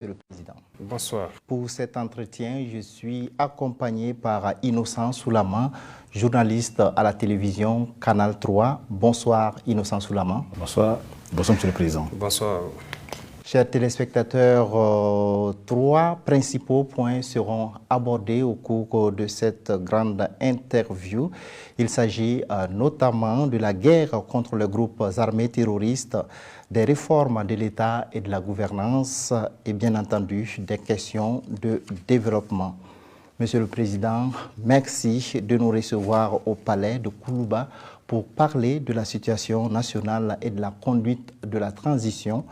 Monsieur le Président. Bonsoir. Pour cet entretien, je suis accompagné par Innocent Soulaman, journaliste à la télévision Canal 3. Bonsoir Innocent Soulaman. Bonsoir. Bonsoir Monsieur le Président. Bonsoir. Chers téléspectateurs, trois principaux points seront abordés au cours de cette grande interview. Il s'agit notamment de la guerre contre les groupes armés terroristes, des réformes de l'État et de la gouvernance et bien entendu des questions de développement. Monsieur le Président, merci de nous recevoir au palais de Koulouba pour parler de la situation nationale et de la conduite de la transition.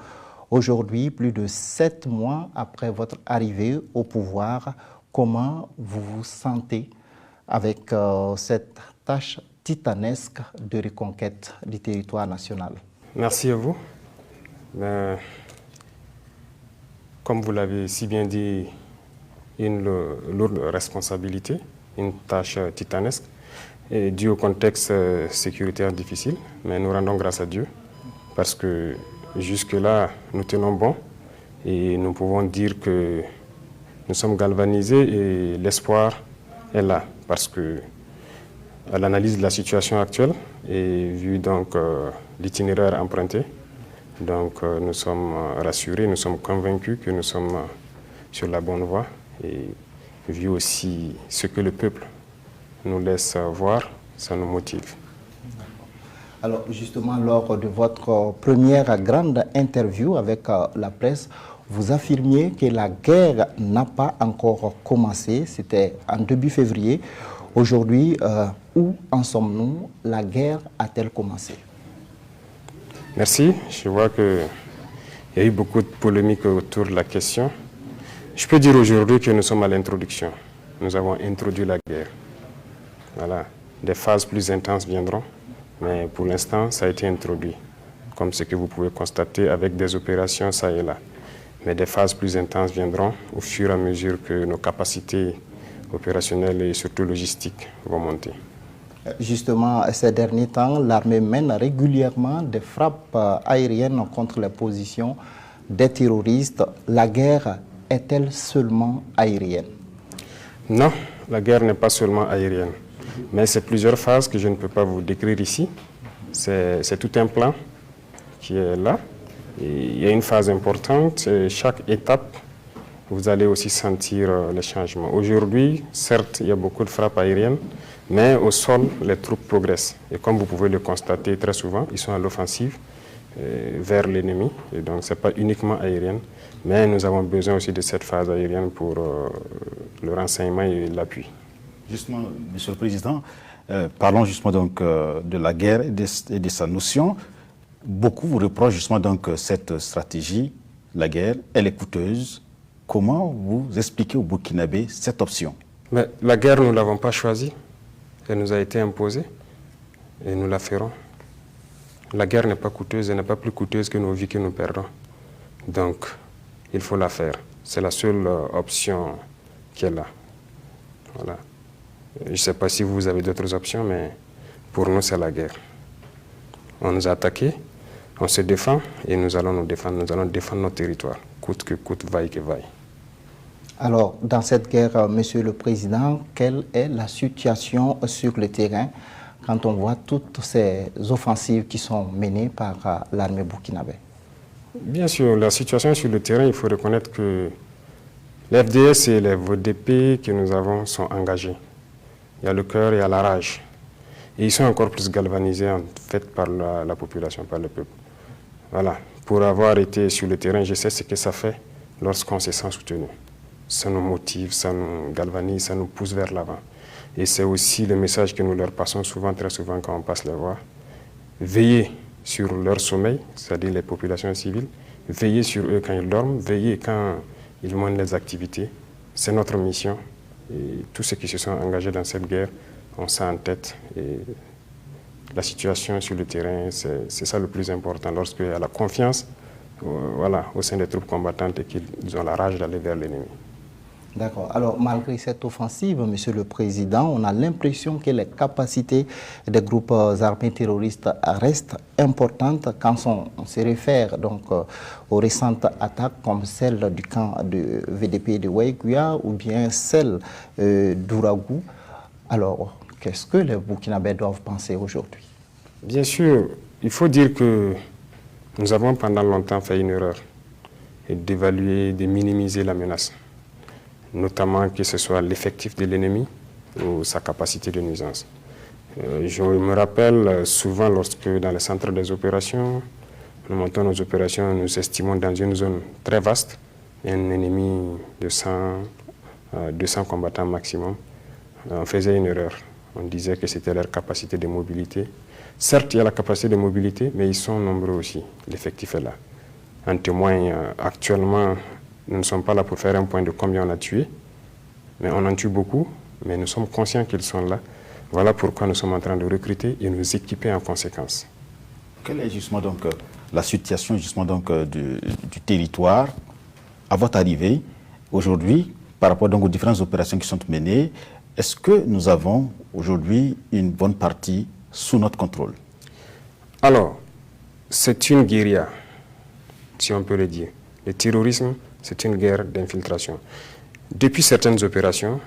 Aujourd'hui, plus de 7 mois après votre arrivée au pouvoir, comment vous vous sentez avec cette tâche titanesque de reconquête du territoire national? Merci à vous. Comme vous l'avez si bien dit, une lourde responsabilité, une tâche titanesque, et due au contexte sécuritaire difficile. Mais nous rendons grâce à Dieu parce que jusque-là, nous tenons bon et nous pouvons dire que nous sommes galvanisés et l'espoir est là parce que à l'analyse de la situation actuelle et vu donc l'itinéraire emprunté, donc nous sommes rassurés, nous sommes convaincus que nous sommes sur la bonne voie et vu aussi ce que le peuple nous laisse voir, ça nous motive. Alors justement, lors de votre première grande interview avec la presse, vous affirmiez que la guerre n'a pas encore commencé. C'était en début février. Aujourd'hui, où en sommes-nous? La guerre a-t-elle commencé? Merci. Je vois qu'il y a eu beaucoup de polémiques autour de la question. Je peux dire aujourd'hui que nous sommes à l'introduction. Nous avons introduit la guerre. Voilà. Des phases plus intenses viendront. Mais pour l'instant, ça a été introduit, comme ce que vous pouvez constater avec des opérations ça et là. Mais des phases plus intenses viendront au fur et à mesure que nos capacités opérationnelles et surtout logistiques vont monter. Justement, ces derniers temps, l'armée mène régulièrement des frappes aériennes contre les positions des terroristes. La guerre est-elle seulement aérienne? Non, la guerre n'est pas seulement aérienne. Mais c'est plusieurs phases que je ne peux pas vous décrire ici. C'est tout un plan qui est là. Et il y a une phase importante. Et chaque étape, vous allez aussi sentir les changements. Aujourd'hui, certes, il y a beaucoup de frappes aériennes, mais au sol, les troupes progressent. Et comme vous pouvez le constater très souvent, ils sont à l'offensive vers l'ennemi. Et donc, ce n'est pas uniquement aérienne. Mais nous avons besoin aussi de cette phase aérienne pour le renseignement et l'appui. Justement, Monsieur le Président, parlons justement donc de la guerre et de sa notion. Beaucoup vous reprochent justement donc cette stratégie, la guerre, elle est coûteuse. Comment vous expliquez aux Burkinabés cette option? Mais la guerre, nous ne l'avons pas choisie. Elle nous a été imposée et nous la ferons. La guerre n'est pas coûteuse, elle n'est pas plus coûteuse que nos vies que nous perdons. Donc, il faut la faire. C'est la seule option qui est là. Voilà. Je ne sais pas si vous avez d'autres options, mais pour nous, c'est la guerre. On nous a attaqués, on se défend et nous allons nous défendre. Nous allons défendre notre territoire, coûte que coûte, vaille que vaille. Alors, dans cette guerre, Monsieur le Président, quelle est la situation sur le terrain quand on voit toutes ces offensives qui sont menées par l'armée burkinabé? Bien sûr, la situation sur le terrain, il faut reconnaître que les FDS et les VDP que nous avons sont engagés. Il y a le cœur et il y a la rage. Et ils sont encore plus galvanisés en fait par la population, par le peuple. Voilà. Pour avoir été sur le terrain, je sais ce que ça fait lorsqu'on se sent soutenu. Ça nous motive, ça nous galvanise, ça nous pousse vers l'avant. Et c'est aussi le message que nous leur passons souvent, très souvent quand on passe les voir. Veillez sur leur sommeil, c'est-à-dire les populations civiles. Veillez sur eux quand ils dorment, veillez quand ils mènent les activités. C'est notre mission. Et tous ceux qui se sont engagés dans cette guerre ont ça en tête. Et la situation sur le terrain, c'est ça le plus important. Lorsqu'il y a la confiance voilà, au sein des troupes combattantes et qu'ils ont la rage d'aller vers l'ennemi. D'accord. Alors, malgré cette offensive, Monsieur le Président, on a l'impression que les capacités des groupes armés terroristes restent importantes quand on se réfère donc aux récentes attaques comme celle du camp de VDP de Waïguya ou bien celle d'Ouragou. Alors, qu'est-ce que les Burkinabés doivent penser aujourd'hui? Bien sûr, il faut dire que nous avons pendant longtemps fait une erreur d'évaluer, de minimiser la menace, notamment que ce soit l'effectif de l'ennemi ou sa capacité de nuisance. Je me rappelle souvent lorsque dans le centre des opérations, nous montons nos opérations, nous estimons dans une zone très vaste, un ennemi de 200 combattants maximum. On faisait une erreur. On disait que c'était leur capacité de mobilité. Certes, il y a la capacité de mobilité, mais ils sont nombreux aussi. L'effectif est là. En témoigne, actuellement, nous ne sommes pas là pour faire un point de combien on a tué, mais on en tue beaucoup, mais nous sommes conscients qu'ils sont là. Voilà pourquoi nous sommes en train de recruter et nous équiper en conséquence. Quelle est justement donc la situation justement donc du territoire à votre arrivée aujourd'hui par rapport donc aux différentes opérations qui sont menées? Est-ce que nous avons aujourd'hui une bonne partie sous notre contrôle? Alors, c'est une guérilla, si on peut le dire. Le terrorisme, c'est une guerre d'infiltration. Depuis certaines opérations,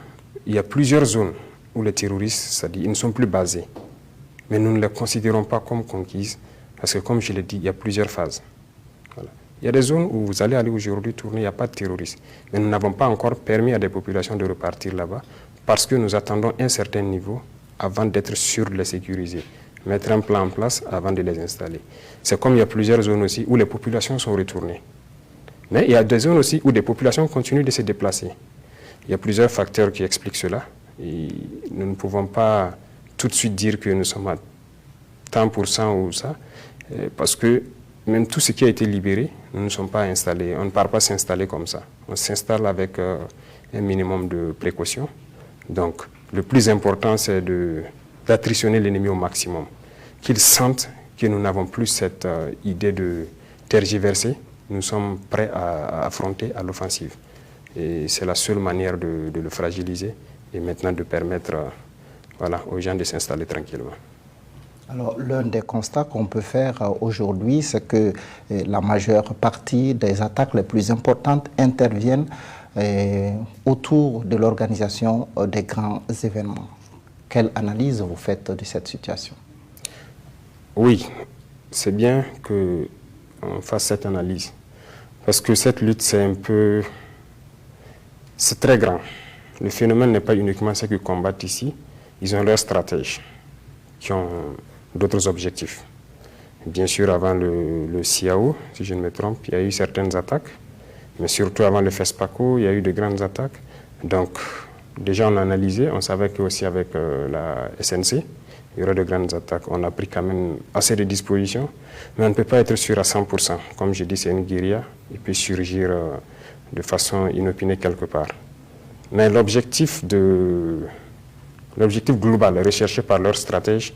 il y a plusieurs zones où les terroristes, c'est-à-dire, ils ne sont plus basés. Mais nous ne les considérons pas comme conquises, parce que comme je l'ai dit, il y a plusieurs phases. Voilà. Il y a des zones où vous allez aller aujourd'hui tourner, il n'y a pas de terroristes. Mais nous n'avons pas encore permis à des populations de repartir là-bas, parce que nous attendons un certain niveau avant d'être sûrs de les sécuriser. Mettre un plan en place avant de les installer. C'est comme il y a plusieurs zones aussi où les populations sont retournées. Mais il y a des zones aussi où des populations continuent de se déplacer. Il y a plusieurs facteurs qui expliquent cela. Et nous ne pouvons pas tout de suite dire que nous sommes à tant pour cent ou ça, parce que même tout ce qui a été libéré, nous ne sommes pas installés. On ne part pas s'installer comme ça. On s'installe avec un minimum de précaution. Donc, le plus important, c'est d'attritionner l'ennemi au maximum. Qu'ils sentent que nous n'avons plus cette idée de tergiverser. Nous sommes prêts à affronter à l'offensive. Et c'est la seule manière de le fragiliser et maintenant de permettre aux gens de s'installer tranquillement. Alors, l'un des constats qu'on peut faire aujourd'hui, c'est que la majeure partie des attaques les plus importantes interviennent autour de l'organisation des grands événements. Quelle analyse vous faites de cette situation? Oui, c'est bien qu'on fasse cette analyse. Parce que cette lutte, c'est très grand. Le phénomène n'est pas uniquement ceux qui combattent ici. Ils ont leurs stratèges qui ont d'autres objectifs. Bien sûr, avant le CIAO, si je ne me trompe, il y a eu certaines attaques. Mais surtout avant le FESPACO, il y a eu de grandes attaques. Donc, déjà, on a analysé. On savait qu'aussi avec la SNC, il y aurait de grandes attaques. On a pris quand même assez de dispositions. Mais on ne peut pas être sûr à 100%. Comme je dis, c'est une guérilla. Il peut surgir de façon inopinée quelque part. Mais l'objectif global recherché par leurs stratèges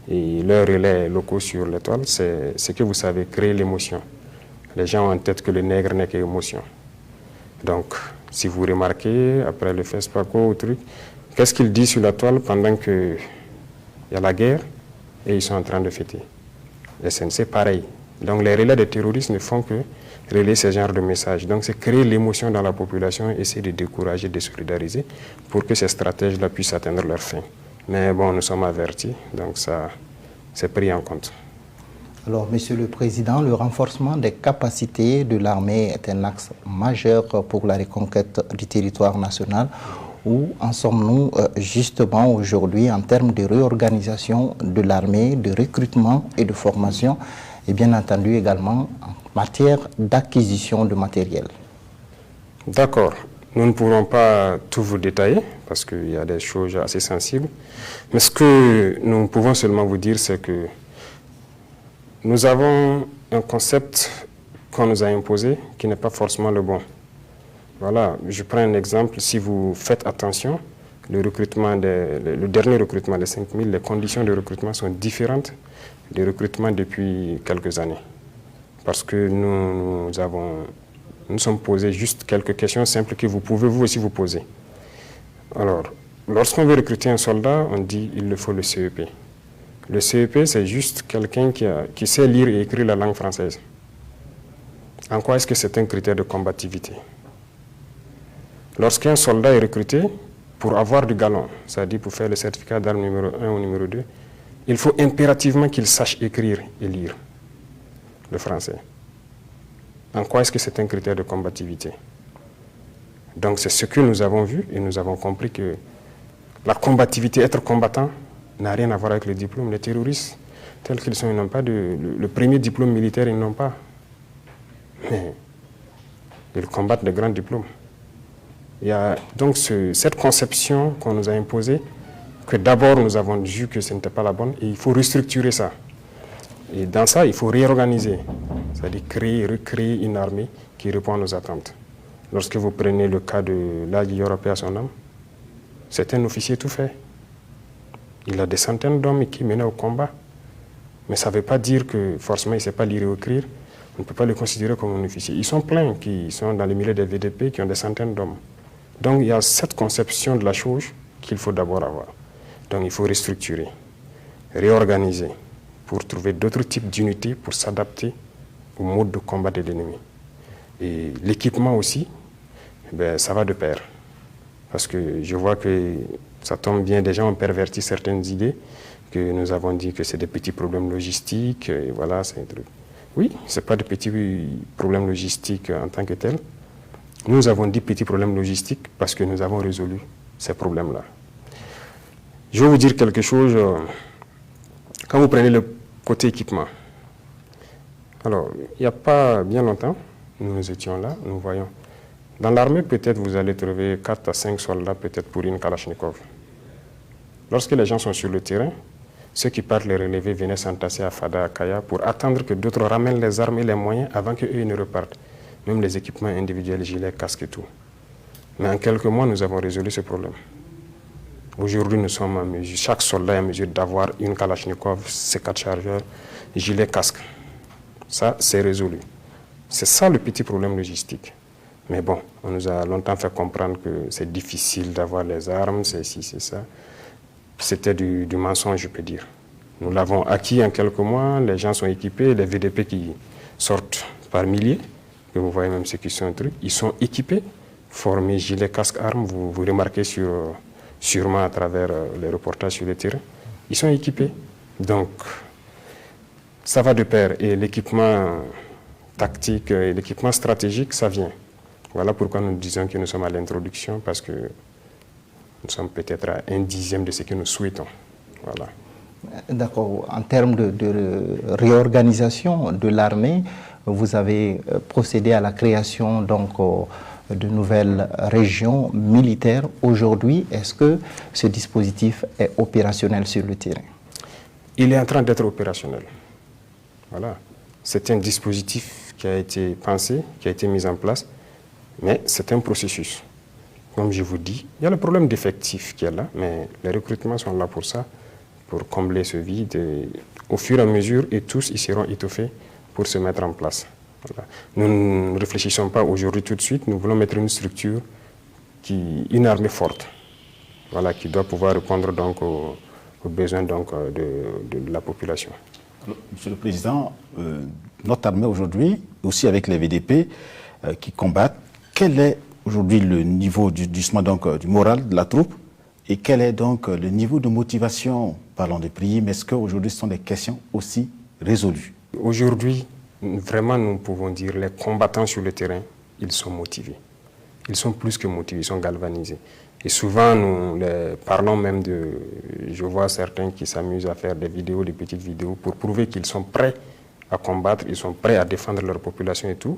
et leurs relais locaux sur l'étoile, c'est que vous savez créer l'émotion. Les gens ont en tête que le nègre n'est qu'émotion. Donc, si vous remarquez, après le FESPACO, qu'est-ce qu'ils disent sur la toile pendant qu'il y a la guerre et ils sont en train de fêter? SNC, pareil. Donc, les relais des terroristes ne font que relayer ce genre de messages. Donc, c'est créer l'émotion dans la population, essayer de décourager, de solidariser pour que ces stratèges-là puissent atteindre leur fin. Mais bon, nous sommes avertis, donc ça, c'est pris en compte. Alors, Monsieur le Président, le renforcement des capacités de l'armée est un axe majeur pour la reconquête du territoire national. Où en sommes-nous justement aujourd'hui en termes de réorganisation de l'armée, de recrutement et de formation, et bien entendu également en matière d'acquisition de matériel? D'accord. Nous ne pourrons pas tout vous détailler parce qu'il y a des choses assez sensibles. Mais ce que nous pouvons seulement vous dire, c'est que nous avons un concept qu'on nous a imposé qui n'est pas forcément le bon. Voilà, je prends un exemple. Si vous faites attention, le dernier recrutement des 5000, les conditions de recrutement sont différentes des recrutements depuis quelques années. Parce que nous avons Nous nous sommes posés juste quelques questions simples que vous pouvez vous aussi vous poser. Alors, lorsqu'on veut recruter un soldat, on dit il lui faut le CEP. Le CEP, c'est juste quelqu'un qui sait lire et écrire la langue française. En quoi est-ce que c'est un critère de combativité? Lorsqu'un soldat est recruté, pour avoir du galon, c'est-à-dire pour faire le certificat d'arme numéro 1 ou numéro 2, il faut impérativement qu'il sache écrire et lire le français. En quoi est-ce que c'est un critère de combativité? Donc c'est ce que nous avons vu et nous avons compris que la combativité, être combattant, n'a rien à voir avec le diplôme. Les terroristes, tels qu'ils sont, ils n'ont pas le premier diplôme militaire, ils n'ont pas. Mais ils combattent de grands diplômes. Il y a donc cette conception qu'on nous a imposée, que d'abord nous avons vu que ce n'était pas la bonne, et il faut restructurer ça. Et dans ça, il faut réorganiser, c'est-à-dire recréer une armée qui répond à nos attentes. Lorsque vous prenez le cas de l'Agui européen à son âme, c'est un officier tout fait. Il a des centaines d'hommes qui menaient au combat. Mais ça ne veut pas dire que forcément il ne sait pas lire et écrire. On ne peut pas le considérer comme un officier. Ils sont pleins qui sont dans le milieu des VDP, qui ont des centaines d'hommes. Donc il y a cette conception de la chose qu'il faut d'abord avoir. Donc il faut restructurer, réorganiser pour trouver d'autres types d'unités pour s'adapter au mode de combat de l'ennemi. Et l'équipement aussi, ça va de pair. Parce que je vois que ça tombe bien, des gens ont perverti certaines idées, que nous avons dit que c'est des petits problèmes logistiques, et voilà, c'est un truc. Oui, ce n'est pas de petits problèmes logistiques en tant que tels. Nous avons dit petits problèmes logistiques parce que nous avons résolu ces problèmes-là. Je vais vous dire quelque chose. Quand vous prenez le côté équipement, alors, il n'y a pas bien longtemps, nous étions là, nous voyons. Dans l'armée, peut-être vous allez trouver 4 à 5 soldats, peut-être pour une Kalachnikov. Lorsque les gens sont sur le terrain, ceux qui partent les relever venaient s'entasser à Fada, à Kaya, pour attendre que d'autres ramènent les armes et les moyens avant qu'eux ne repartent. Même les équipements individuels, gilets, casques et tout. Mais en quelques mois, nous avons résolu ce problème. Aujourd'hui, nous sommes en mesure, chaque soldat est en mesure d'avoir une Kalachnikov, ses 4 chargeurs, gilet, casque. Ça, c'est résolu. C'est ça le petit problème logistique. Mais bon, on nous a longtemps fait comprendre que c'est difficile d'avoir les armes, c'est ci, c'est ça. C'était du mensonge, je peux dire. Nous l'avons acquis en quelques mois, les gens sont équipés, les VDP qui sortent par milliers, que vous voyez même ceux qui sont un truc, ils sont équipés, formés, gilets, casques, armes, vous remarquez sûrement à travers les reportages sur le terrain, ils sont équipés. Donc, ça va de pair, et l'équipement tactique et l'équipement stratégique, ça vient. Voilà pourquoi nous disons que nous sommes à l'introduction, parce que nous sommes peut-être à 1/10 de ce que nous souhaitons. Voilà. D'accord. En termes de réorganisation de l'armée, vous avez procédé à la création donc, de nouvelles régions militaires. Aujourd'hui, est-ce que ce dispositif est opérationnel sur le terrain? Il est en train d'être opérationnel. Voilà. C'est un dispositif qui a été pensé, qui a été mis en place, mais c'est un processus. Comme je vous dis, il y a le problème d'effectifs qui est là, mais les recrutements sont là pour ça, pour combler ce vide. Et au fur et à mesure, et tous ils seront étoffés pour se mettre en place. Voilà. Nous ne réfléchissons pas aujourd'hui tout de suite, nous voulons mettre une structure, une armée forte, voilà, qui doit pouvoir répondre donc aux besoins donc, de la population. Monsieur le Président, notre armée aujourd'hui, aussi avec les VDP qui combattent, quel est aujourd'hui le niveau du moral de la troupe et quel est donc le niveau de motivation? Parlons de primes, mais est-ce qu'aujourd'hui ce sont des questions aussi résolues? Aujourd'hui, vraiment nous pouvons dire les combattants sur le terrain, ils sont motivés. Ils sont plus que motivés, ils sont galvanisés. Et souvent, nous parlons même je vois certains qui s'amusent à faire des vidéos, des petites vidéos, pour prouver qu'ils sont prêts à combattre, ils sont prêts à défendre leur population et tout.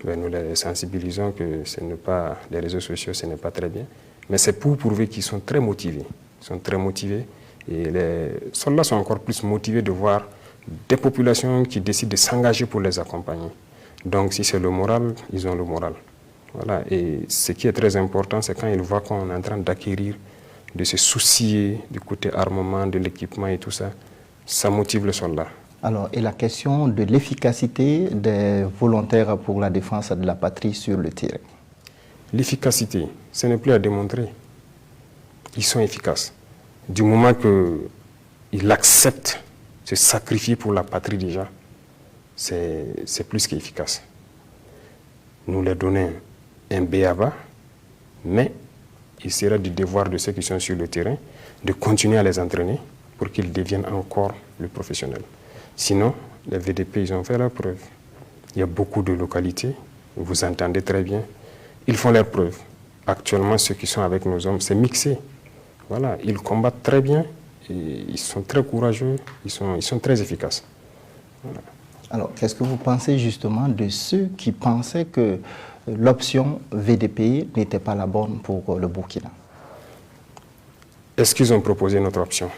Ben, nous les sensibilisons que ce n'est pas, les réseaux sociaux, ce n'est pas très bien. Mais c'est pour prouver qu'ils sont très motivés. Ils sont très motivés. Et les soldats sont encore plus motivés de voir des populations qui décident de s'engager pour les accompagner. Donc, si c'est le moral, ils ont le moral. Voilà. Et ce qui est très important, c'est quand ils voient qu'on est en train d'acquérir, de se soucier du côté armement, de l'équipement et tout ça, ça motive le soldat. Alors, et la question de l'efficacité des volontaires pour la défense de la patrie sur le terrain? L'efficacité, ce n'est plus à démontrer. Ils sont efficaces. Du moment qu'ils acceptent de se sacrifier pour la patrie déjà, c'est plus qu'efficace. Nous leur donnons un b.a.-ba, mais il sera du devoir de ceux qui sont sur le terrain de continuer à les entraîner pour qu'ils deviennent encore plus professionnels. Sinon, les VDP, ils ont fait leur preuve. Il y a beaucoup de localités, vous entendez très bien, ils font leur preuve. Actuellement, ceux qui sont avec nos hommes, c'est mixé. Voilà, ils combattent très bien, et ils sont très courageux, ils sont très efficaces. Voilà. Alors, qu'est-ce que vous pensez justement de ceux qui pensaient que l'option VDP n'était pas la bonne pour le Burkina? Est-ce qu'ils ont proposé notre option?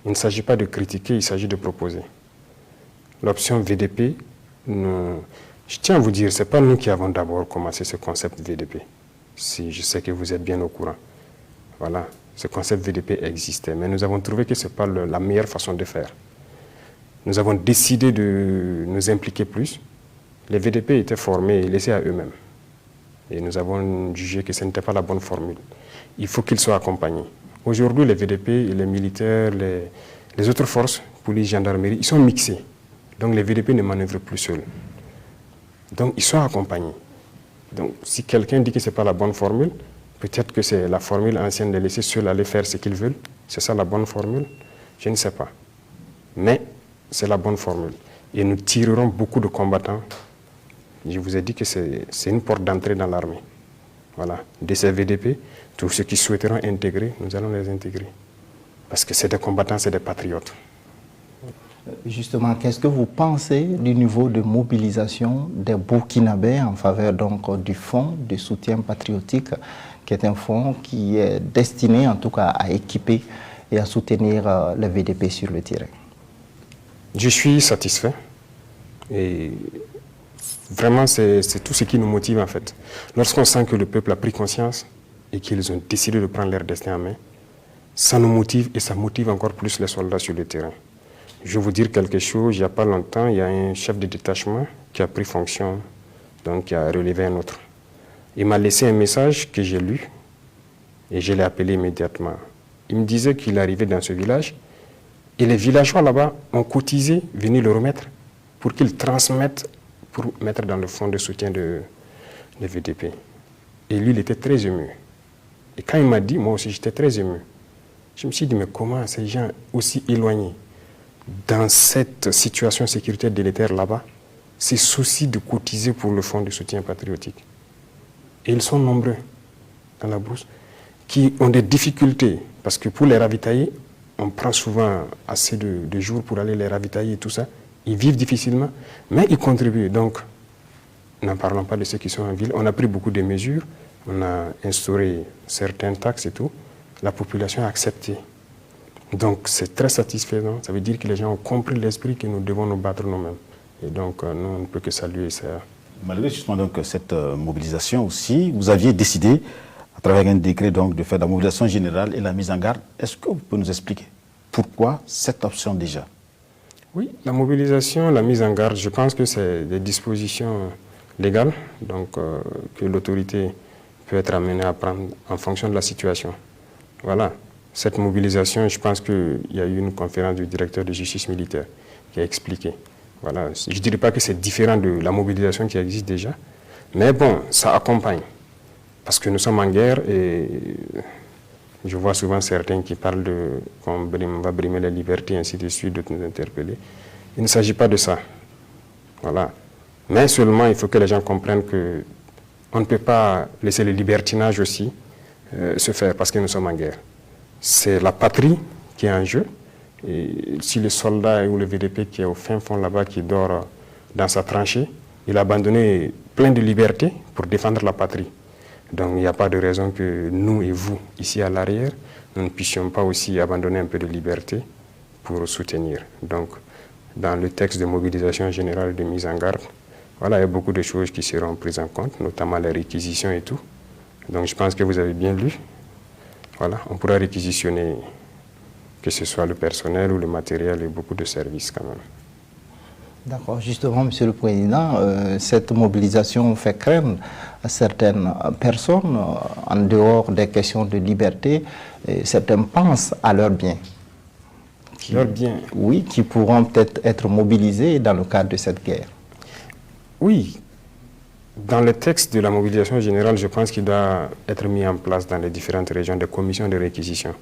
Il ne s'agit pas de critiquer, il s'agit de proposer. L'option VDP, je tiens à vous dire, ce n'est pas nous qui avons d'abord commencé ce concept VDP. Si je sais que vous êtes bien au courant. Voilà, ce concept VDP existait, mais nous avons trouvé que ce n'est pas la meilleure façon de faire. Nous avons décidé de nous impliquer plus. Les VDP étaient formés et laissés à eux-mêmes. Et nous avons jugé que ce n'était pas la bonne formule. Il faut qu'ils soient accompagnés. Aujourd'hui, les VDP, les militaires, les autres forces, police, gendarmerie, ils sont mixés. Donc les VDP ne manœuvrent plus seuls. Donc ils sont accompagnés. Donc si quelqu'un dit que ce n'est pas la bonne formule, peut-être que c'est la formule ancienne de laisser seuls aller faire ce qu'ils veulent. C'est ça la bonne formule? Je ne sais pas. Mais c'est la bonne formule. Et nous tirerons beaucoup de combattants. Je vous ai dit que c'est une porte d'entrée dans l'armée. Voilà. De ces VDP, tous ceux qui souhaiteront intégrer, nous allons les intégrer. Parce que c'est des combattants, c'est des patriotes. Justement, qu'est-ce que vous pensez du niveau de mobilisation des Burkinabés en faveur donc du fonds de soutien patriotique, qui est un fonds qui est destiné en tout cas à équiper et à soutenir les VDP sur le terrain? Je suis satisfait et vraiment c'est tout ce qui nous motive en fait. Lorsqu'on sent que le peuple a pris conscience et qu'ils ont décidé de prendre leur destin en main, ça nous motive et ça motive encore plus les soldats sur le terrain. Je vais vous dire quelque chose, il n'y a pas longtemps, il y a un chef de détachement qui a pris fonction, donc qui a relevé un autre. Il m'a laissé un message que j'ai lu et je l'ai appelé immédiatement. Il me disait qu'il arrivait dans ce village et les villageois là-bas ont cotisé, venus le remettre pour qu'ils transmettent, pour mettre dans le fonds de soutien de VDP. Et lui, il était très ému. Et quand il m'a dit, moi aussi j'étais très ému. Je me suis dit, mais comment ces gens aussi éloignés, dans cette situation sécuritaire délétère là-bas, ces soucis de cotiser pour le fonds de soutien patriotique. Et ils sont nombreux dans la brousse qui ont des difficultés, parce que pour les ravitailler, on prend souvent assez de jours pour aller les ravitailler et tout ça. Ils vivent difficilement, mais ils contribuent. Donc, n'en parlons pas de ceux qui sont en ville. On a pris beaucoup de mesures, on a instauré certaines taxes et tout. La population a accepté. Donc, c'est très satisfaisant. Ça veut dire que les gens ont compris l'esprit que nous devons nous battre nous-mêmes. Et donc, nous, on ne peut que saluer ça. Malgré justement donc, cette mobilisation aussi, vous aviez décidé, à travers un décret, donc, de faire la mobilisation générale et la mise en garde. Est-ce que vous pouvez nous expliquer pourquoi cette option déjà? Oui, la mobilisation, la mise en garde, je pense que c'est des dispositions légales, donc que l'autorité peut être amenée à prendre en fonction de la situation. Voilà. Cette mobilisation, je pense qu'il y a eu une conférence du directeur de justice militaire qui a expliqué. Voilà. Je ne dirais pas que c'est différent de la mobilisation qui existe déjà, mais bon, ça accompagne. Parce que nous sommes en guerre et je vois souvent certains qui parlent de qu'on va brimer les libertés, ainsi de suite, de nous interpeller. Il ne s'agit pas de ça. Voilà. Mais seulement, il faut que les gens comprennent qu'on ne peut pas laisser le libertinage aussi se faire parce que nous sommes en guerre. C'est la patrie qui est en jeu. Et si le soldat ou le VDP qui est au fin fond là-bas, qui dort dans sa tranchée, il a abandonné plein de libertés pour défendre la patrie. Donc il n'y a pas de raison que nous et vous, ici à l'arrière, nous ne puissions pas aussi abandonner un peu de liberté pour soutenir. Donc dans le texte de mobilisation générale de mise en garde, voilà, il y a beaucoup de choses qui seront prises en compte, notamment les réquisitions et tout. Donc je pense que vous avez bien lu. Voilà, on pourra réquisitionner que ce soit le personnel ou le matériel et beaucoup de services quand même. D'accord. Justement, Monsieur le Président, cette mobilisation fait craindre à certaines personnes, en dehors des questions de liberté, certains pensent à leurs biens. Leurs biens? Oui, qui pourront peut-être être mobilisés dans le cadre de cette guerre. Oui. Dans le texte de la mobilisation générale, je pense qu'il doit être mis en place dans les différentes régions des commissions de réquisition.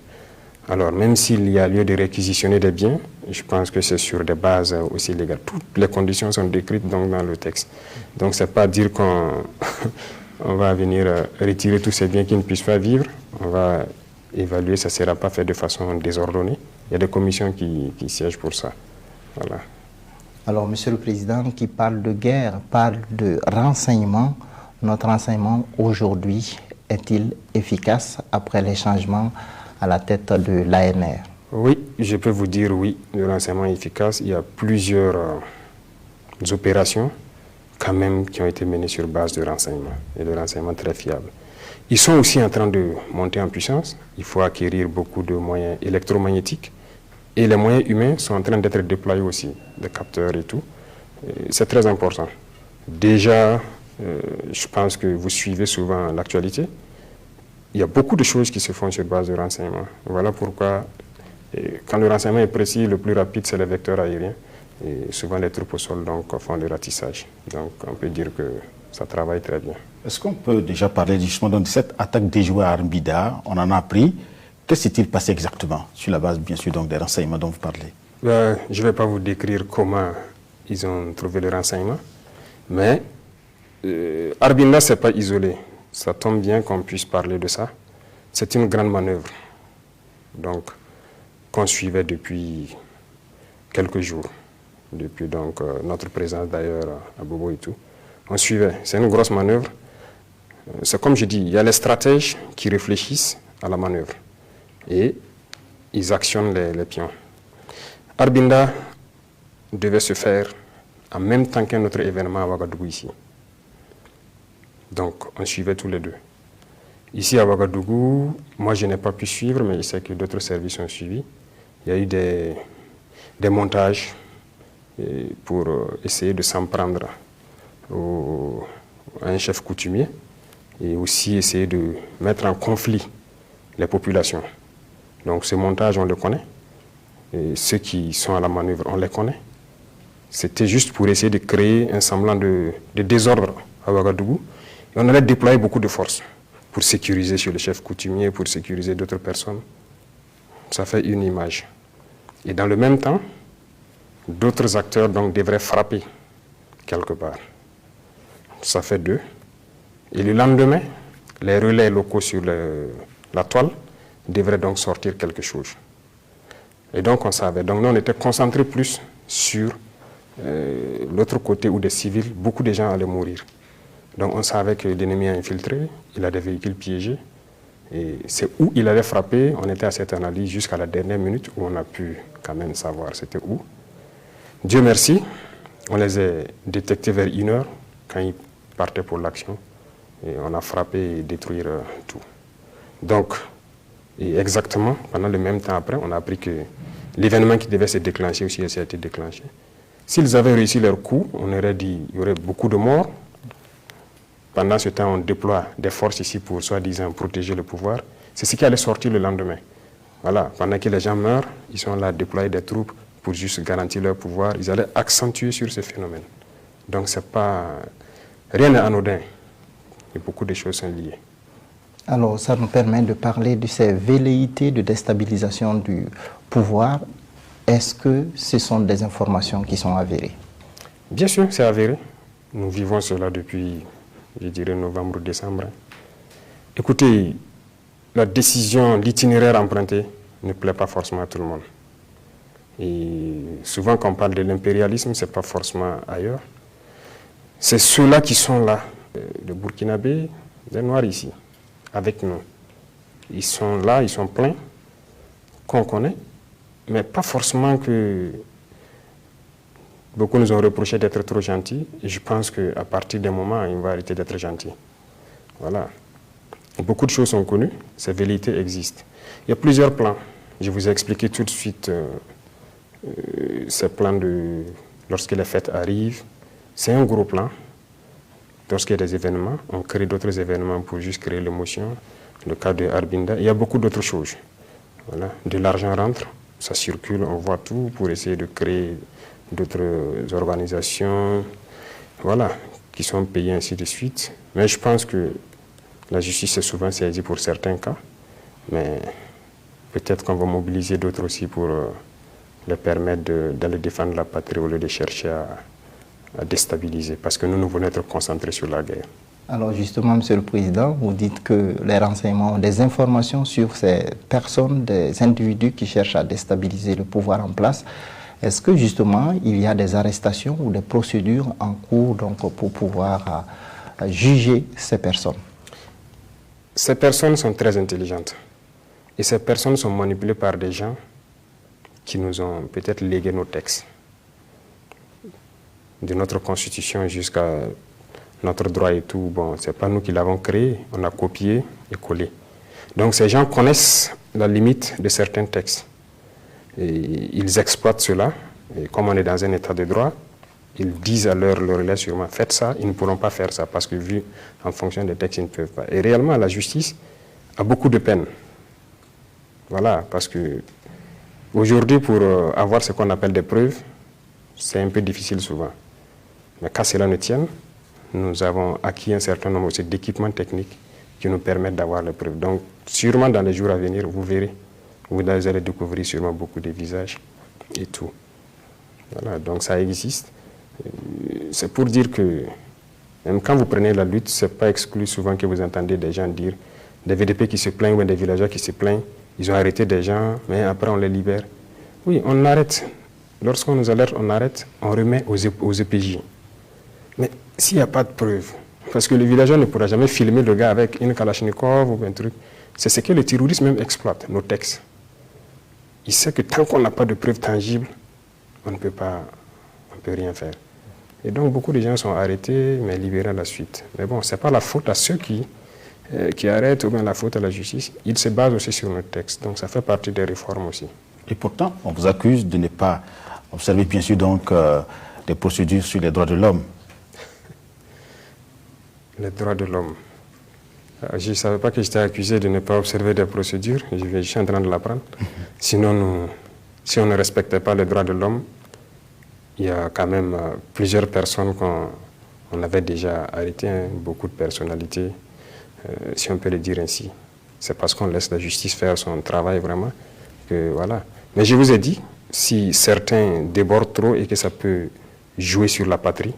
Alors, même s'il y a lieu de réquisitionner des biens, je pense que c'est sur des bases aussi légales. Toutes les conditions sont décrites donc dans le texte. Donc, ce n'est pas dire qu'on on va venir retirer tous ces biens qui ne puissent pas vivre. On va évaluer, ça ne sera pas fait de façon désordonnée. Il y a des commissions qui siègent pour ça. Voilà. Alors, Monsieur le Président, qui parle de guerre, parle de renseignement. Notre renseignement aujourd'hui est-il efficace après les changements à la tête de l'ANR? Oui, je peux vous dire oui, le renseignement est efficace. Il y a plusieurs opérations quand même qui ont été menées sur base de renseignement et de renseignement très fiable. Ils sont aussi en train de monter en puissance. Il faut acquérir beaucoup de moyens électromagnétiques et les moyens humains sont en train d'être déployés aussi, des capteurs et tout. C'est très important. Déjà, je pense que vous suivez souvent l'actualité. Il y a beaucoup de choses qui se font sur base de renseignement. Voilà pourquoi, quand le renseignement est précis, le plus rapide, c'est les vecteurs aériens. Et souvent, les troupes au sol donc, font le ratissage. Donc, on peut dire que ça travaille très bien. Est-ce qu'on peut déjà parler justement de cette attaque déjouée à Armbida? On en a appris. Que s'est-il passé exactement, sur la base, bien sûr, donc, des renseignements dont vous parlez? Je ne vais pas vous décrire comment ils ont trouvé le renseignement, mais Armbida, ce n'est pas isolé. Ça tombe bien qu'on puisse parler de ça. C'est une grande manœuvre, donc, qu'on suivait depuis quelques jours, depuis donc, notre présence d'ailleurs à Bobo et tout. On suivait, c'est une grosse manœuvre. C'est comme je dis, il y a les stratèges qui réfléchissent à la manœuvre et ils actionnent les pions. Armbida devait se faire en même temps qu'un autre événement à Ouagadougou ici. Donc, on suivait tous les deux. Ici à Ouagadougou, moi je n'ai pas pu suivre, mais je sais que d'autres services ont suivi. Il y a eu des montages pour essayer de s'en prendre à un chef coutumier et aussi essayer de mettre en conflit les populations. Donc ce montage, on le connaît. Et ceux qui sont à la manœuvre, on les connaît. C'était juste pour essayer de créer un semblant de désordre à Ouagadougou. Et on allait déployer beaucoup de forces pour sécuriser sur le chef coutumier, pour sécuriser d'autres personnes. Ça fait une image. Et dans le même temps, d'autres acteurs donc, devraient frapper quelque part. Ça fait deux. Et le lendemain, les relais locaux sur la toile devraient donc sortir quelque chose. Et donc on savait. Donc nous on était concentrés plus sur l'autre côté où des civils, beaucoup de gens allaient mourir. Donc on savait que l'ennemi a infiltré, il a des véhicules piégés. Et c'est où il allait frapper, on était à cette analyse jusqu'à la dernière minute où on a pu quand même savoir c'était où. Dieu merci, on les a détectés vers 1h quand ils partaient pour l'action. Et on a frappé et détruit tout. Donc, et exactement, pendant le même temps après, on a appris que l'événement qui devait se déclencher aussi a été déclenché. S'ils avaient réussi leur coup, on aurait dit qu'il y aurait beaucoup de morts. Pendant ce temps, on déploie des forces ici pour soi-disant protéger le pouvoir. C'est ce qui allait sortir le lendemain. Voilà, pendant que les gens meurent, ils sont là à déployer des troupes pour juste garantir leur pouvoir. Ils allaient accentuer sur ce phénomène. Donc c'est pas... rien n'est anodin. Et beaucoup de choses sont liées. Alors, ça nous permet de parler de ces velléités de déstabilisation du pouvoir. Est-ce que ce sont des informations qui sont avérées? Bien sûr, c'est avéré. Nous vivons cela depuis, je dirais, novembre, décembre. Écoutez, la décision, l'itinéraire emprunté ne plaît pas forcément à tout le monde. Et souvent, quand on parle de l'impérialisme, ce n'est pas forcément ailleurs. C'est ceux-là qui sont là. Les Burkinabés, les Noirs ici, avec nous. Ils sont là, ils sont pleins, qu'on connaît, mais pas forcément que... Beaucoup nous ont reproché d'être trop gentils, et je pense qu'à partir d'un moment, ils vont arrêter d'être gentils. Voilà. Beaucoup de choses sont connues, ces velléités existent. Il y a plusieurs plans. Je vous ai expliqué tout de suite ces plans lorsque les fêtes arrivent. C'est un gros plan. Lorsqu'il y a des événements, on crée d'autres événements pour juste créer l'émotion. Le cas de Arbinda, il y a beaucoup d'autres choses. Voilà. De l'argent rentre, ça circule, on voit tout pour essayer de créer d'autres organisations, voilà, qui sont payées ainsi de suite. Mais je pense que la justice est souvent saisie pour certains cas, mais peut-être qu'on va mobiliser d'autres aussi pour les permettre d'aller défendre la patrie au lieu de chercher à déstabiliser, parce que nous voulons être concentrés sur la guerre. Alors justement, Monsieur le Président, vous dites que les renseignements ont des informations sur ces personnes, des individus qui cherchent à déstabiliser le pouvoir en place. Est-ce que justement, il y a des arrestations ou des procédures en cours donc, pour pouvoir juger ces personnes? Ces personnes sont très intelligentes. Et ces personnes sont manipulées par des gens qui nous ont peut-être légué nos textes. De notre constitution jusqu'à notre droit et tout, bon, ce n'est pas nous qui l'avons créé, on a copié et collé. Donc ces gens connaissent la limite de certains textes. Et ils exploitent cela, et comme on est dans un état de droit, ils disent à leur relais sûrement, faites ça, ils ne pourront pas faire ça, parce que vu en fonction des textes, ils ne peuvent pas. Et réellement, la justice a beaucoup de peine. Voilà, parce que aujourd'hui, pour avoir ce qu'on appelle des preuves, c'est un peu difficile souvent. Mais quand cela ne tient, nous avons acquis un certain nombre d'équipements techniques qui nous permettent d'avoir les preuves. Donc, sûrement dans les jours à venir, vous verrez, vous allez découvrir sûrement beaucoup de visages et tout. Voilà, donc ça existe. C'est pour dire que, même quand vous prenez la lutte, ce n'est pas exclu souvent que vous entendez des gens dire, des VDP qui se plaignent ou des villageois qui se plaignent, ils ont arrêté des gens, mais après on les libère. Oui, on arrête. Lorsqu'on nous alerte, on arrête, on remet aux EPJ. Mais s'il n'y a pas de preuve, parce que le villageois ne pourra jamais filmer le gars avec une Kalachnikov ou un truc, c'est ce que le terroriste même exploite, nos textes. Il sait que tant qu'on n'a pas de preuves tangibles, on ne peut rien faire. Et donc beaucoup de gens sont arrêtés, mais libérés à la suite. Mais bon, ce n'est pas la faute à ceux qui arrêtent ou bien la faute à la justice. Ils se basent aussi sur nos textes, donc ça fait partie des réformes aussi. Et pourtant, on vous accuse de ne pas observer bien sûr donc des procédures sur les droits de l'homme. Les droits de l'homme. Je ne savais pas que j'étais accusé de ne pas observer des procédures. Je suis en train de l'apprendre. Sinon, si on ne respectait pas les droits de l'homme, il y a quand même plusieurs personnes qu'on avait déjà arrêtées, hein, beaucoup de personnalités, si on peut le dire ainsi. C'est parce qu'on laisse la justice faire son travail vraiment que voilà. Mais je vous ai dit, si certains débordent trop et que ça peut jouer sur la patrie,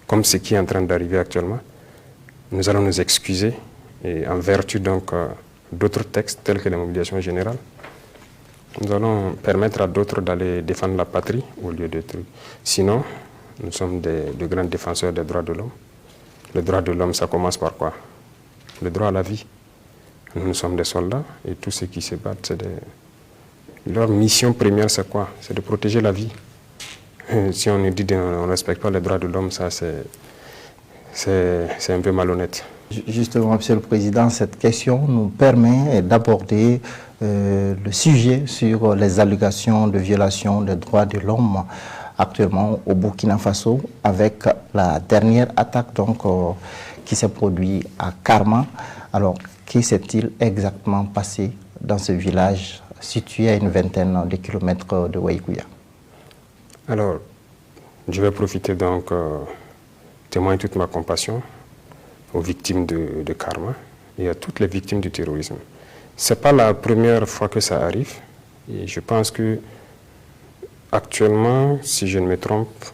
comme ce qui est en train d'arriver actuellement, nous allons nous excuser et en vertu donc d'autres textes tels que la mobilisation générale, nous allons permettre à d'autres d'aller défendre la patrie au lieu de trucs. Sinon, nous sommes de grands défenseurs des droits de l'homme. Le droit de l'homme, ça commence par quoi? Le droit à la vie. Nous sommes des soldats et tous ceux qui se battent, leur mission première, c'est quoi? C'est de protéger la vie. Si on nous dit qu'on ne respecte pas les droits de l'homme, ça c'est un peu malhonnête. Justement, Monsieur le Président, cette question nous permet d'aborder le sujet sur les allégations de violation des droits de l'homme actuellement au Burkina Faso avec la dernière attaque donc, qui s'est produite à Karma. Alors, qu'est-ce qui s'est-il exactement passé dans ce village situé à une vingtaine de kilomètres de Waïkouya? Alors, je vais profiter donc témoigner toute ma compassion aux victimes de Karma et à toutes les victimes du terrorisme. Ce n'est pas la première fois que ça arrive et je pense que actuellement, si je ne me trompe,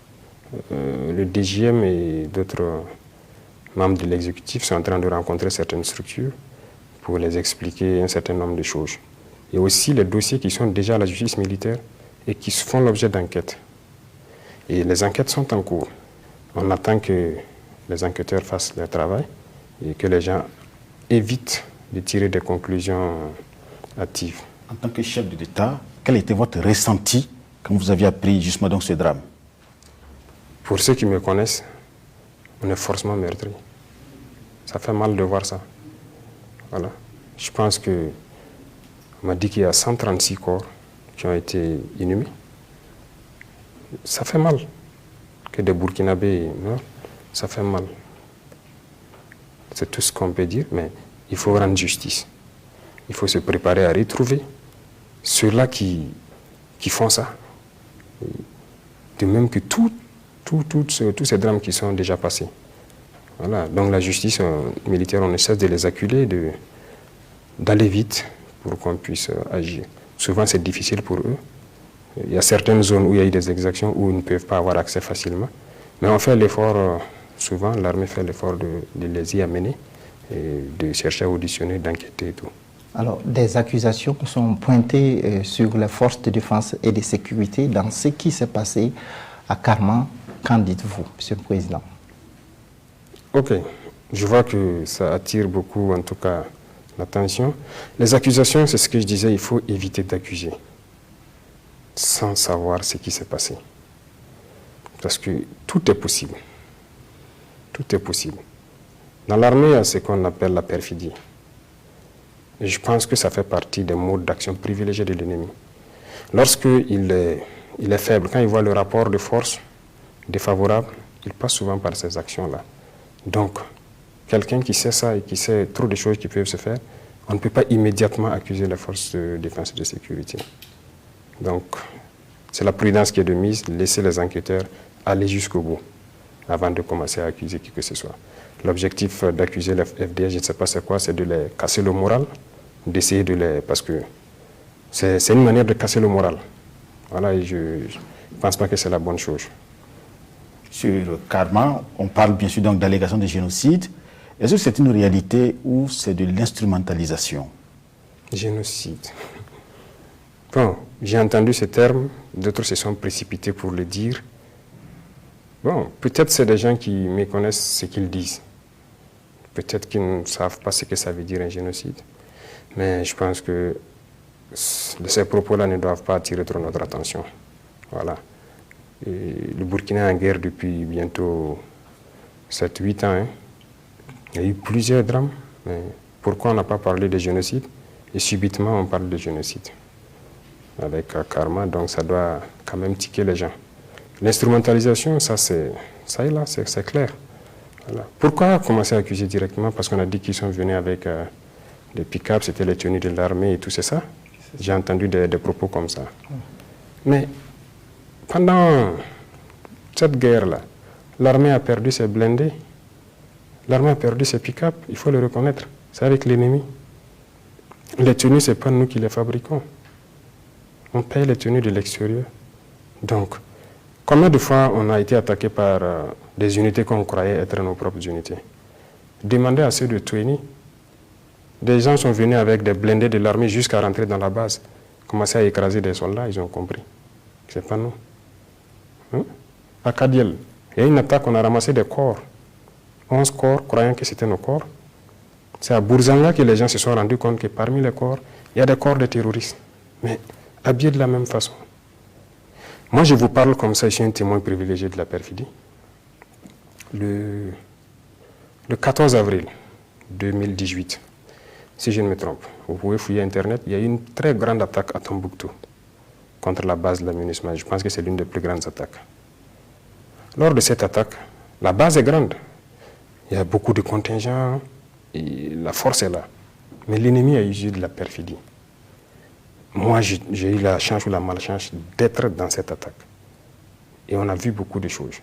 le DGM et d'autres membres de l'exécutif sont en train de rencontrer certaines structures pour les expliquer un certain nombre de choses. Et aussi les dossiers qui sont déjà à la justice militaire et qui font l'objet d'enquêtes. Et les enquêtes sont en cours. On attend que les enquêteurs fassent leur travail et que les gens évitent de tirer des conclusions hâtives. En tant que chef de l'État, quel était votre ressenti quand vous aviez appris justement donc ce drame? Pour ceux qui me connaissent, on est forcément meurtri. Ça fait mal de voir ça. Voilà. Je pense que On m'a dit qu'il y a 136 corps qui ont été inhumés. Ça fait mal que des Burkinabés meurent, ça fait mal. C'est tout ce qu'on peut dire, mais il faut rendre justice. Il faut se préparer à retrouver ceux-là qui font ça. De même que tous ces drames qui sont déjà passés. Voilà. Donc la justice militaire, on ne cesse de les acculer, d'aller vite pour qu'on puisse agir. Souvent c'est difficile pour eux. Il y a certaines zones où il y a eu des exactions où ils ne peuvent pas avoir accès facilement. Mais on fait l'effort, souvent l'armée fait l'effort de les y amener, et de chercher à auditionner, d'enquêter et tout. Alors, des accusations sont pointées sur les forces de défense et de sécurité dans ce qui s'est passé à Karma. Qu'en dites-vous, Monsieur le Président? Ok, je vois que ça attire beaucoup, en tout cas, l'attention. Les accusations, c'est ce que je disais, il faut éviter d'accuser sans savoir ce qui s'est passé. Parce que tout est possible. Tout est possible. Dans l'armée, il y a ce qu'on appelle la perfidie. Et je pense que ça fait partie des modes d'action privilégiés de l'ennemi. Lorsqu'il est faible, quand il voit le rapport de force défavorable, il passe souvent par ces actions-là. Donc, quelqu'un qui sait ça et qui sait trop de choses qui peuvent se faire, on ne peut pas immédiatement accuser les forces de défense et de sécurité. Donc, c'est la prudence qui est de mise, laisser les enquêteurs aller jusqu'au bout avant de commencer à accuser qui que ce soit. L'objectif d'accuser les FDS, je ne sais pas c'est quoi, c'est de les casser le moral, d'essayer de les... Parce que c'est une manière de casser le moral. Voilà, et je ne pense pas que c'est la bonne chose. Sur Karma, on parle bien sûr donc d'allégation de génocide. Est-ce que c'est une réalité ou c'est de l'instrumentalisation? Génocide. Bon, j'ai entendu ce terme, d'autres se sont précipités pour le dire. Bon, peut-être c'est des gens qui méconnaissent ce qu'ils disent. Peut-être qu'ils ne savent pas ce que ça veut dire un génocide. Mais je pense que ces propos-là ne doivent pas attirer trop notre attention. Voilà. Et le Burkina est en guerre depuis bientôt 7-8 ans. Hein. Il y a eu plusieurs drames. Mais pourquoi on n'a pas parlé de génocide? Et subitement, on parle de génocide. Avec Karma, donc ça doit quand même tiquer les gens. L'instrumentalisation, ça est là, c'est clair. Voilà. Pourquoi commencer à accuser directement? Parce qu'on a dit qu'ils sont venus avec des pick-up, c'était les tenues de l'armée et tout, c'est ça? J'ai entendu des propos comme ça. Mais pendant cette guerre-là, l'armée a perdu ses blindés, l'armée a perdu ses pick-up, il faut le reconnaître. C'est avec l'ennemi. Les tenues, ce n'est pas nous qui les fabriquons. On paye les tenues de l'extérieur. Donc, combien de fois on a été attaqué par des unités qu'on croyait être nos propres unités? Demandez à ceux de Tueni. Des gens sont venus avec des blindés de l'armée jusqu'à rentrer dans la base, commencer à écraser des soldats, ils ont compris. Ce n'est pas nous. Hein? À Kadiel, il y a une attaque, on a ramassé des corps. 11 corps, croyant que c'était nos corps. C'est à Bourzanga que les gens se sont rendus compte que parmi les corps, il y a des corps de terroristes. Mais habillés de la même façon. Moi, je vous parle comme ça, je suis un témoin privilégié de la perfidie. Le 14 avril 2018, si je ne me trompe, vous pouvez fouiller Internet, il y a eu une très grande attaque à Tombouctou contre la base de la MINUSMA. Je pense que c'est l'une des plus grandes attaques. Lors de cette attaque, la base est grande. Il y a beaucoup de contingents, et la force est là. Mais l'ennemi a usé de la perfidie. Moi, j'ai eu la chance ou la malchance d'être dans cette attaque. Et on a vu beaucoup de choses.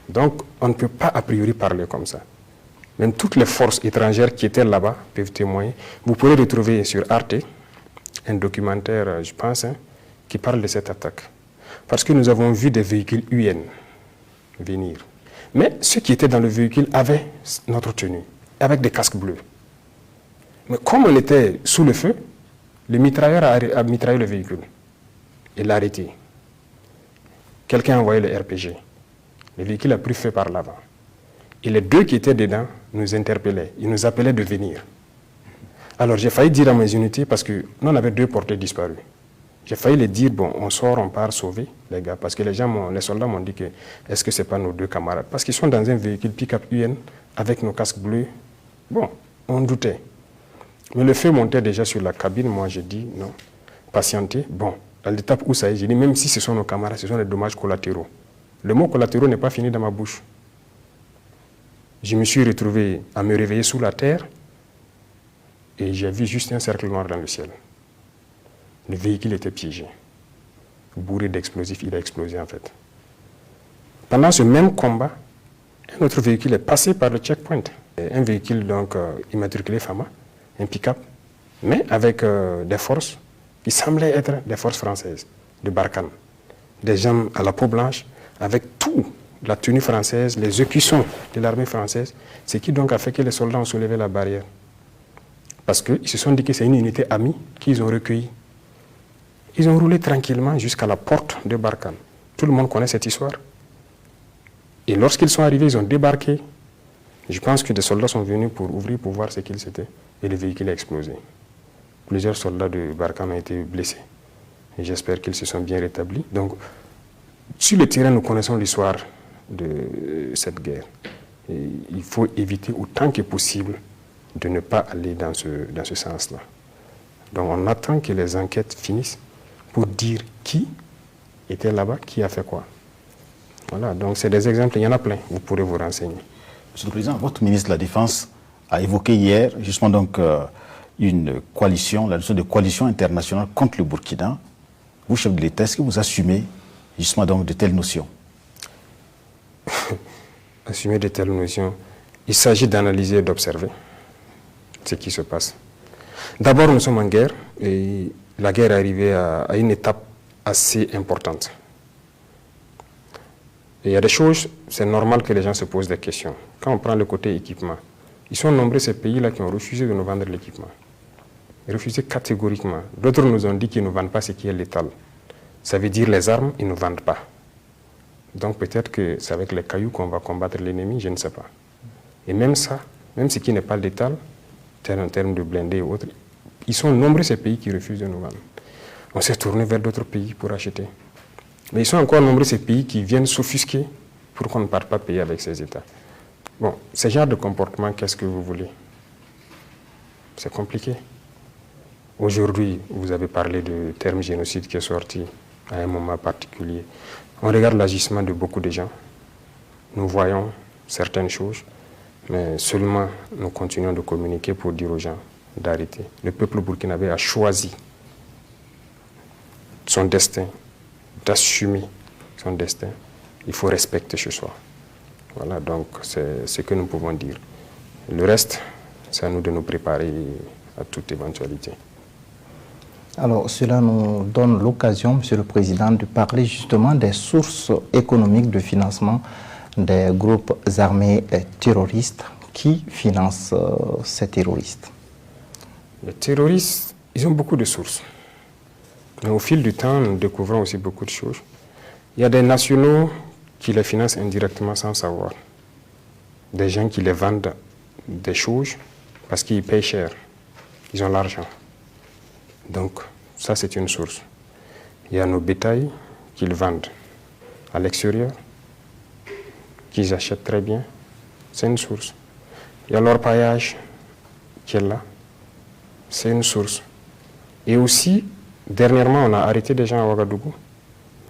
Donc, on ne peut pas a priori parler comme ça. Même toutes les forces étrangères qui étaient là-bas peuvent témoigner. Vous pouvez retrouver sur Arte un documentaire, je pense, qui parle de cette attaque. Parce que nous avons vu des véhicules UN venir. Mais ceux qui étaient dans le véhicule avaient notre tenue, avec des casques bleus. Mais comme on était sous le feu, le mitrailleur a mitraillé le véhicule. Il l'a arrêté. Quelqu'un a envoyé le RPG. Le véhicule a pris feu par l'avant. Et les deux qui étaient dedans nous interpellaient. Ils nous appelaient de venir. Alors j'ai failli dire à mes unités, parce que nous on avait 2 porteurs disparus. J'ai failli les dire, bon, on sort, on part sauver les gars. Parce que les soldats m'ont dit que, est-ce que ce n'est pas nos 2 camarades? Parce qu'ils sont dans un véhicule pick-up UN avec nos casques bleus. Bon, on doutait. Mais le feu montait déjà sur la cabine. Moi, j'ai dit non, patientez. Bon, à l'étape où ça est, j'ai dit même si ce sont nos camarades, ce sont des dommages collatéraux. Le mot collatéraux n'est pas fini dans ma bouche. Je me suis retrouvé à me réveiller sous la terre et j'ai vu juste un cercle noir dans le ciel. Le véhicule était piégé. Bourré d'explosifs, il a explosé en fait. Pendant ce même combat, un autre véhicule est passé par le checkpoint. Un véhicule donc immatriculé FAMA, un pick-up, mais avec des forces qui semblaient être des forces françaises, de Barkhane. Des gens à la peau blanche, avec tout, la tenue française, les écussons de l'armée française, ce qui donc a fait que les soldats ont soulevé la barrière. Parce qu'ils se sont dit que c'est une unité amie qu'ils ont recueillie. Ils ont roulé tranquillement jusqu'à la porte de Barkhane. Tout le monde connaît cette histoire. Et lorsqu'ils sont arrivés, ils ont débarqué. Je pense que des soldats sont venus pour ouvrir, pour voir ce qu'il c'était. Et le véhicule a explosé. Plusieurs soldats de Barkhane ont été blessés. Et j'espère qu'ils se sont bien rétablis. Donc, sur le terrain, nous connaissons l'histoire de cette guerre. Et il faut éviter autant que possible de ne pas aller dans ce sens-là. Donc, on attend que les enquêtes finissent pour dire qui était là-bas, qui a fait quoi. Voilà, donc c'est des exemples, il y en a plein, vous pourrez vous renseigner. Monsieur le Président, votre ministre de la Défense a évoqué hier justement donc une coalition, la notion de coalition internationale contre le Burkina. Vous, chef de l'État, est-ce que vous assumez justement donc de telles notions? Assumer de telles notions, il s'agit d'analyser et d'observer ce qui se passe. D'abord, nous sommes en guerre et la guerre est arrivée à une étape assez importante. Et il y a des choses, c'est normal que les gens se posent des questions. Quand on prend le côté équipement, ils sont nombreux ces pays-là qui ont refusé de nous vendre l'équipement. Refusé catégoriquement. D'autres nous ont dit qu'ils ne nous vendent pas ce qui est létal. Ça veut dire les armes, ils ne nous vendent pas. Donc peut-être que c'est avec les cailloux qu'on va combattre l'ennemi, je ne sais pas. Et même ça, même ce qui n'est pas létal, en termes de blindés et autres, ils sont nombreux ces pays qui refusent de nous vendre. On s'est tourné vers d'autres pays pour acheter. Mais ils sont encore nombreux ces pays qui viennent s'offusquer pour qu'on ne parte pas payer avec ces États. Bon, ce genre de comportement, qu'est-ce que vous voulez? C'est compliqué. Aujourd'hui, vous avez parlé du terme génocide qui est sorti à un moment particulier. On regarde l'agissement de beaucoup de gens. Nous voyons certaines choses, mais seulement nous continuons de communiquer pour dire aux gens d'arrêter. Le peuple burkinabé a choisi son destin, d'assumer son destin. Il faut respecter ce choix. Voilà, donc c'est ce que nous pouvons dire. Le reste, c'est à nous de nous préparer à toute éventualité. Alors, cela nous donne l'occasion, Monsieur le Président, de parler justement des sources économiques de financement des groupes armés terroristes. Qui financent ces terroristes? Les terroristes, ils ont beaucoup de sources. Mais au fil du temps, nous découvrons aussi beaucoup de choses. Il y a des nationaux qui les financent indirectement sans savoir. Des gens qui les vendent des choses parce qu'ils payent cher. Ils ont l'argent. Donc, ça, c'est une source. Il y a nos bétails qu'ils vendent à l'extérieur, qu'ils achètent très bien. C'est une source. Il y a leur paillage qui est là. C'est une source. Et aussi, dernièrement, on a arrêté des gens à Ouagadougou.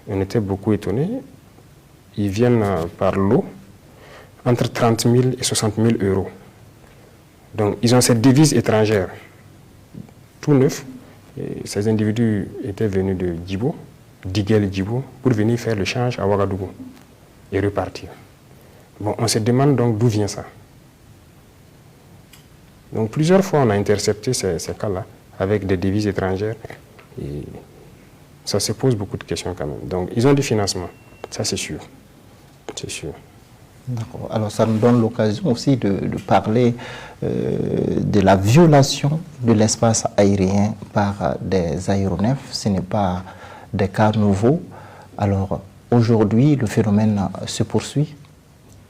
On était beaucoup étonnés. Ils viennent par lot entre 30 000 et 60 000 euros. Donc, ils ont cette devise étrangère, tout neuf. Et ces individus étaient venus de Djibo, d'Iguel Djibo, pour venir faire le change à Ouagadougou et repartir. Bon, on se demande donc d'où vient ça. Donc, plusieurs fois, on a intercepté ces cas-là avec des devises étrangères. Et ça se pose beaucoup de questions quand même. Donc, ils ont du financement, ça c'est sûr. C'est sûr. D'accord. Alors, ça nous donne l'occasion aussi de parler de la violation de l'espace aérien par des aéronefs. Ce n'est pas des cas nouveaux. Alors, aujourd'hui, le phénomène se poursuit?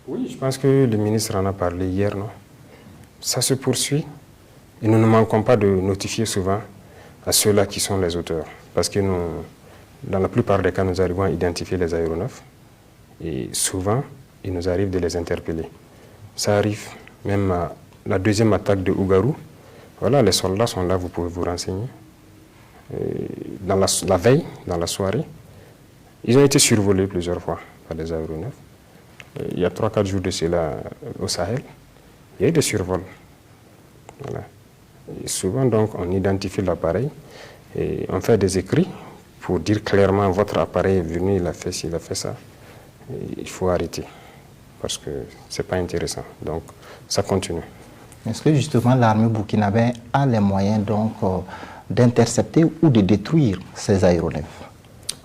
Oui, je pense que le ministre en a parlé hier, non? Ça se poursuit et nous ne manquons pas de notifier souvent à ceux-là qui sont les auteurs. Parce que nous, dans la plupart des cas, nous arrivons à identifier les aéronefs et souvent, il nous arrive de les interpeller. Ça arrive même à la deuxième attaque de Ougarou. Voilà, les soldats sont là, vous pouvez vous renseigner. Dans la veille, dans la soirée, ils ont été survolés plusieurs fois par des aéronefs. Il y a 3-4 jours de cela au Sahel, il y a eu des survols. Voilà. Et souvent, donc, on identifie l'appareil et on fait des écrits pour dire clairement votre appareil est venu, il a fait ci, il a fait ça. Et il faut arrêter parce que ce n'est pas intéressant. Donc, ça continue. Est-ce que justement l'armée burkinabé a les moyens donc d'intercepter ou de détruire ces aéronefs?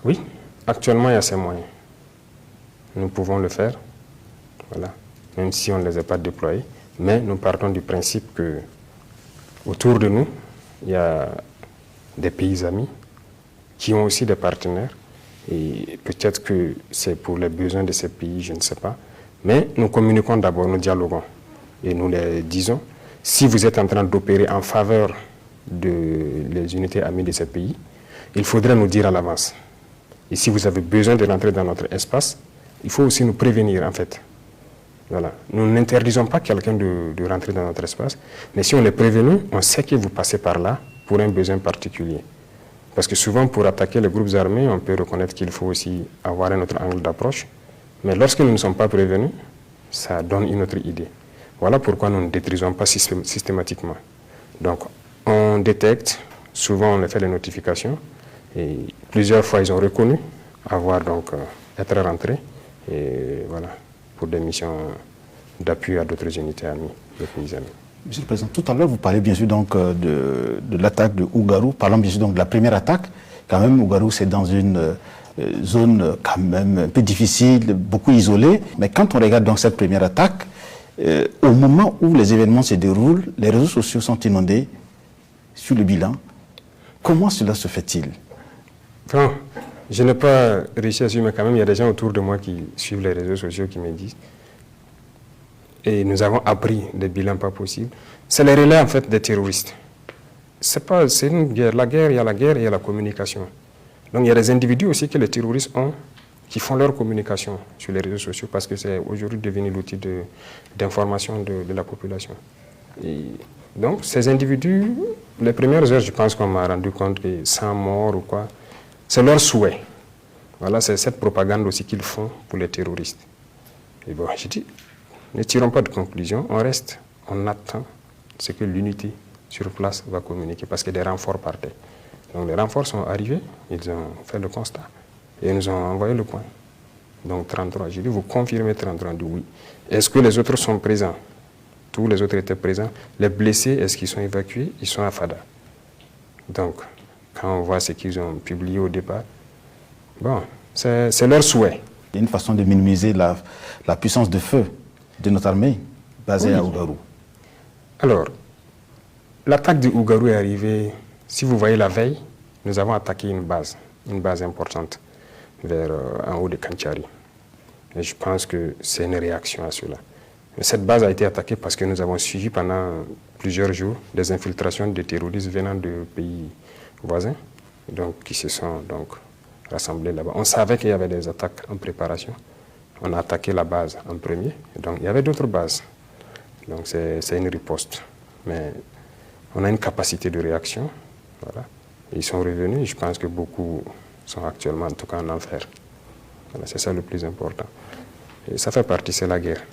Oui, actuellement il y a ces moyens. Nous pouvons le faire, voilà, même si on ne les a pas déployés. Mais nous partons du principe que autour de nous, il y a des pays amis qui ont aussi des partenaires. Et peut-être que c'est pour les besoins de ces pays, je ne sais pas. Mais nous communiquons d'abord, nous dialoguons. Et nous les disons, si vous êtes en train d'opérer en faveur des unités amies de ces pays, il faudrait nous dire à l'avance. Et si vous avez besoin de rentrer dans notre espace, il faut aussi nous prévenir en fait. Voilà. Nous n'interdisons pas quelqu'un de rentrer dans notre espace, mais si on est prévenu, on sait que vous passez par là pour un besoin particulier. Parce que souvent, pour attaquer les groupes armés, on peut reconnaître qu'il faut aussi avoir un autre angle d'approche. Mais lorsque nous ne sommes pas prévenus, ça donne une autre idée. Voilà pourquoi nous ne détruisons pas systématiquement. Donc, on détecte, souvent on fait les notifications, et plusieurs fois ils ont reconnu avoir donc être rentrés, et voilà, pour des missions d'appui à d'autres unités amies, des pays amis. Monsieur le Président, tout à l'heure, vous parlez bien sûr donc, de l'attaque de Ougarou. Parlons bien sûr donc de la première attaque. Quand même, Ougarou, c'est dans une zone quand même un peu difficile, beaucoup isolée. Mais quand on regarde donc cette première attaque, au moment où les événements se déroulent, les réseaux sociaux sont inondés sur le bilan. Comment cela se fait-il? Bon, je n'ai pas réussi à suivre, mais quand même, il y a des gens autour de moi qui suivent les réseaux sociaux qui me disent. Et nous avons appris des bilans pas possibles. C'est les relais, en fait, des terroristes. C'est une guerre. La guerre, il y a la guerre et il y a la communication. Donc, il y a des individus aussi que les terroristes ont qui font leur communication sur les réseaux sociaux parce que c'est aujourd'hui devenu l'outil d'information de la population. Et donc, ces individus, les premières heures, je pense qu'on m'a rendu compte que 100 morts ou quoi, c'est leur souhait. Voilà, c'est cette propagande aussi qu'ils font pour les terroristes. Et bon, j'ai dit, ne tirons pas de conclusion, on reste, on attend ce que l'unité sur place va communiquer parce que des renforts partaient. Donc les renforts sont arrivés, ils ont fait le constat et nous ont envoyé le point. Donc 33, j'ai dit, vous confirmez 33, dit oui. Est-ce que les autres sont présents? Tous les autres étaient présents. Les blessés, est-ce qu'ils sont évacués? Ils sont à Fada. Donc, quand on voit ce qu'ils ont publié au départ, bon, c'est leur souhait. Il y a une façon de minimiser la puissance de feu de notre armée basée à Ougarou. Alors, l'attaque de Ougarou est arrivée, si vous voyez la veille, nous avons attaqué une base importante vers en haut de Kanchari. Et je pense que c'est une réaction à cela. Mais cette base a été attaquée parce que nous avons suivi pendant plusieurs jours des infiltrations de terroristes venant de pays voisins, donc, qui se sont donc rassemblés là-bas. On savait qu'il y avait des attaques en préparation. On a attaqué la base en premier. Donc, il y avait d'autres bases. Donc, c'est une riposte. Mais on a une capacité de réaction. Voilà. Ils sont revenus. Je pense que beaucoup sont actuellement, en tout cas, en enfer. Voilà, c'est ça le plus important. Et ça fait partie, c'est la guerre.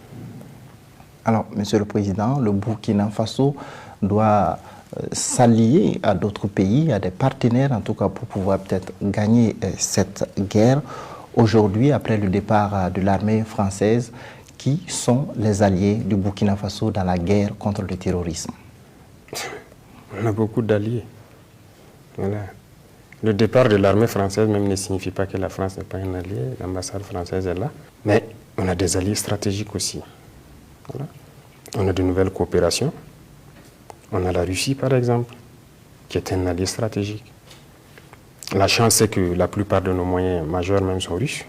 Alors, Monsieur le Président, le Burkina Faso doit s'allier à d'autres pays, à des partenaires, en tout cas, pour pouvoir peut-être gagner cette guerre. Aujourd'hui, après le départ de l'armée française, qui sont les alliés du Burkina Faso dans la guerre contre le terrorisme? On a beaucoup d'alliés. Voilà. Le départ de l'armée française même ne signifie pas que la France n'est pas un allié. L'ambassade française est là. Mais on a des alliés stratégiques aussi. Voilà. On a de nouvelles coopérations. On a la Russie, par exemple, qui est un allié stratégique. La chance, c'est que la plupart de nos moyens majeurs même sont russes.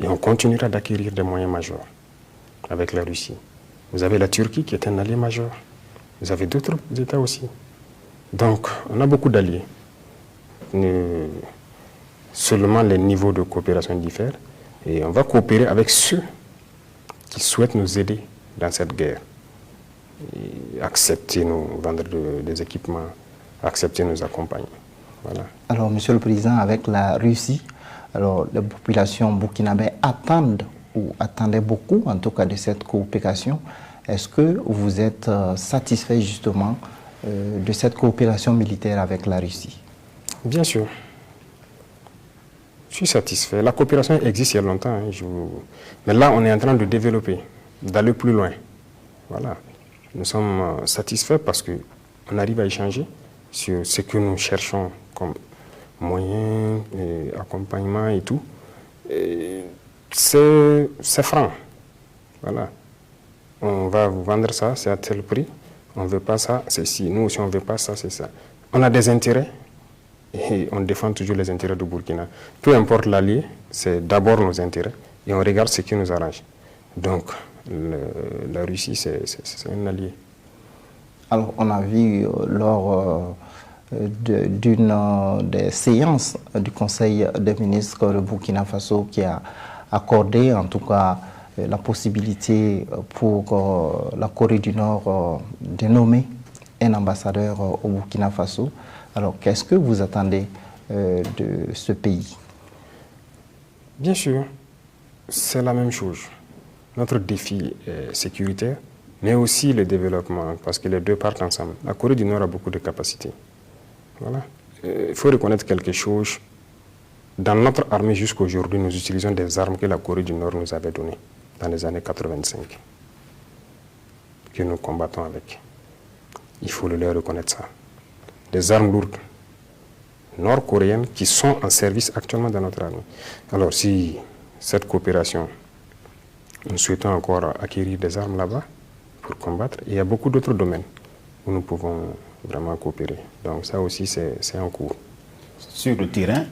Et on continuera d'acquérir des moyens majeurs avec la Russie. Vous avez la Turquie qui est un allié majeur. Vous avez d'autres États aussi. Donc, on a beaucoup d'alliés. Seulement les niveaux de coopération diffèrent. Et on va coopérer avec ceux qui souhaitent nous aider dans cette guerre. accepter nous vendre des équipements, accepter nous accompagner. Voilà. Alors, Monsieur le Président, avec la Russie, alors les populations burkinabées attendent ou attendaient beaucoup, en tout cas, de cette coopération. Est-ce que vous êtes satisfait justement de cette coopération militaire avec la Russie? Bien sûr. Je suis satisfait. La coopération existe il y a longtemps. Hein, mais là, on est en train de développer, d'aller plus loin. Voilà. Nous sommes satisfaits parce qu'on arrive à échanger sur ce que nous cherchons comme moyens, accompagnement et tout. C'est franc. Voilà. On va vous vendre ça, c'est à tel prix. On ne veut pas ça, c'est ci. Nous aussi, on ne veut pas ça, c'est ça. On a des intérêts et on défend toujours les intérêts du Burkina. Peu importe l'allié, c'est d'abord nos intérêts et on regarde ce qui nous arrange. Donc, la Russie, c'est un allié. Alors, on a vu lors d'une des séances du Conseil des ministres du Burkina Faso qui a accordé, en tout cas, la possibilité pour la Corée du Nord de nommer un ambassadeur au Burkina Faso. Alors, qu'est-ce que vous attendez de ce pays? Bien sûr, c'est la même chose. Notre défi est sécuritaire, mais aussi le développement, parce que les deux partent ensemble. La Corée du Nord a beaucoup de capacités. Voilà. Il faut reconnaître quelque chose. Dans notre armée, jusqu'à aujourd'hui, nous utilisons des armes que la Corée du Nord nous avait données dans les années 85, que nous combattons avec. Il faut le leur reconnaître ça. Des armes lourdes nord-coréennes qui sont en service actuellement dans notre armée. Alors, si cette coopération, nous souhaitons encore acquérir des armes là-bas pour combattre, il y a beaucoup d'autres domaines où nous pouvons vraiment coopérer. Donc ça aussi, c'est en cours. Sur le terrain,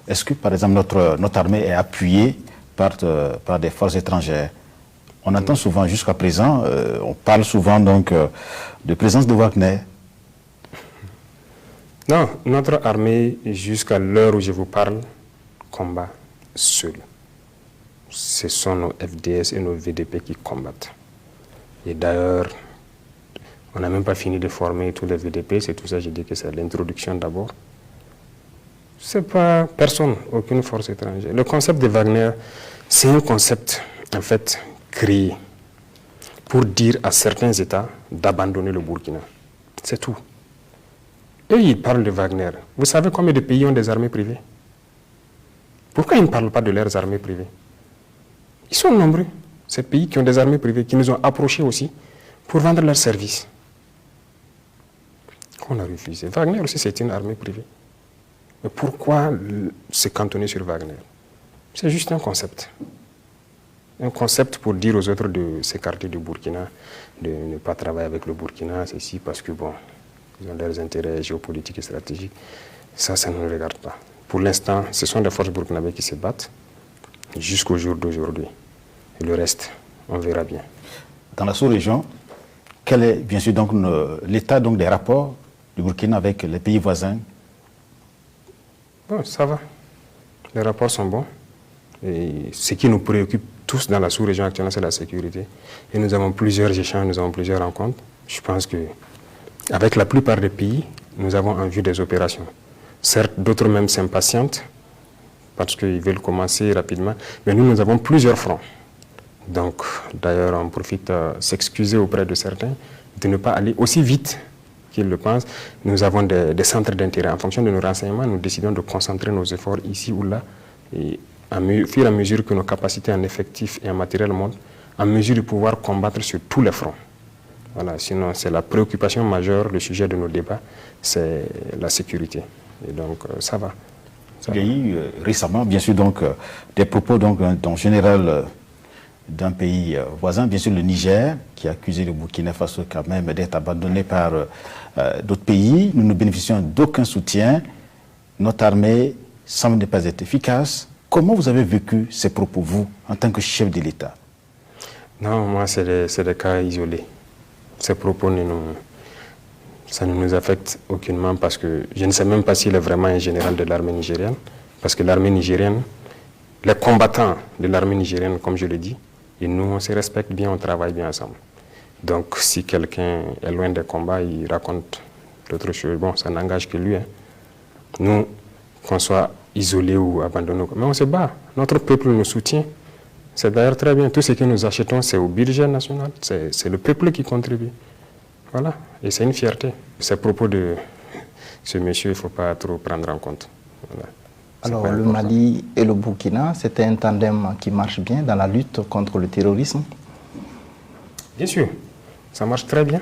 est-ce que, par exemple, notre armée est appuyée par des forces étrangères? On entend souvent, jusqu'à présent, on parle souvent donc de présence de Wagner. Non, notre armée, jusqu'à l'heure où je vous parle, combat seule. Ce sont nos FDS et nos VDP qui combattent. Et d'ailleurs, on n'a même pas fini de former tous les VDP, c'est tout ça, je dis que c'est l'introduction d'abord. C'est pas personne, aucune force étrangère. Le concept de Wagner, c'est un concept, en fait, créé pour dire à certains États d'abandonner le Burkina. C'est tout. Eux, ils parlent de Wagner. Vous savez combien de pays ont des armées privées? Pourquoi ils ne parlent pas de leurs armées privées? Ils sont nombreux, ces pays qui ont des armées privées, qui nous ont approchés aussi pour vendre leurs services. On a refusé. Wagner aussi, c'est une armée privée. Mais pourquoi se cantonner sur Wagner? C'est juste un concept. Un concept pour dire aux autres de s'écarter du Burkina, de ne pas travailler avec le Burkina, ceci parce que bon, ils ont leurs intérêts géopolitiques et stratégiques. Ça ne nous regarde pas. Pour l'instant, ce sont des forces burkinabées qui se battent jusqu'au jour d'aujourd'hui. Et le reste, on verra bien. Dans la sous-région, quel est bien sûr donc l'état donc des rapports du Burkina avec les pays voisins? Bon, ça va. Les rapports sont bons. Et ce qui nous préoccupe tous dans la sous-région actuellement, c'est la sécurité. Et nous avons plusieurs échanges, nous avons plusieurs rencontres. Je pense qu'avec la plupart des pays, nous avons en vue des opérations. Certes, d'autres même s'impatientent parce qu'ils veulent commencer rapidement, mais nous avons plusieurs fronts. Donc, d'ailleurs, on profite à s'excuser auprès de certains de ne pas aller aussi vite qu'ils le pensent. Nous avons des centres d'intérêt. En fonction de nos renseignements, nous décidons de concentrer nos efforts ici ou là. Et au fur et à mesure que nos capacités en effectifs et en matériel montent, en mesure de pouvoir combattre sur tous les fronts. Voilà, sinon, c'est la préoccupation majeure, le sujet de nos débats, c'est la sécurité. Et donc, ça va. Il y a eu récemment, bien sûr, donc, des propos d'un général d'un pays voisin, bien sûr le Niger, qui a accusé le Burkina Faso quand même d'être abandonné par d'autres pays. Nous ne bénéficions d'aucun soutien. Notre armée semble ne pas être efficace. Comment vous avez vécu ces propos, vous, en tant que chef de l'État? Non, moi, c'est des cas isolés. Ces propos, ça ne nous affecte aucunement parce que je ne sais même pas s'il est vraiment un général de l'armée nigérienne. Parce que l'armée nigérienne, les combattants de l'armée nigérienne, comme je le dis, et nous, on se respecte bien, on travaille bien ensemble. Donc si quelqu'un est loin des combats, il raconte d'autres choses. Bon, ça n'engage que lui. Hein. Nous, qu'on soit isolés ou abandonnés, mais on se bat. Notre peuple nous soutient. C'est d'ailleurs très bien. Tout ce que nous achetons, c'est au budget national. C'est le peuple qui contribue. Voilà. Et c'est une fierté. Ces propos de ce monsieur, il ne faut pas trop prendre en compte. Voilà. Alors, le Mali et le Burkina, c'est un tandem qui marche bien dans la lutte contre le terrorisme? Bien sûr. Ça marche très bien.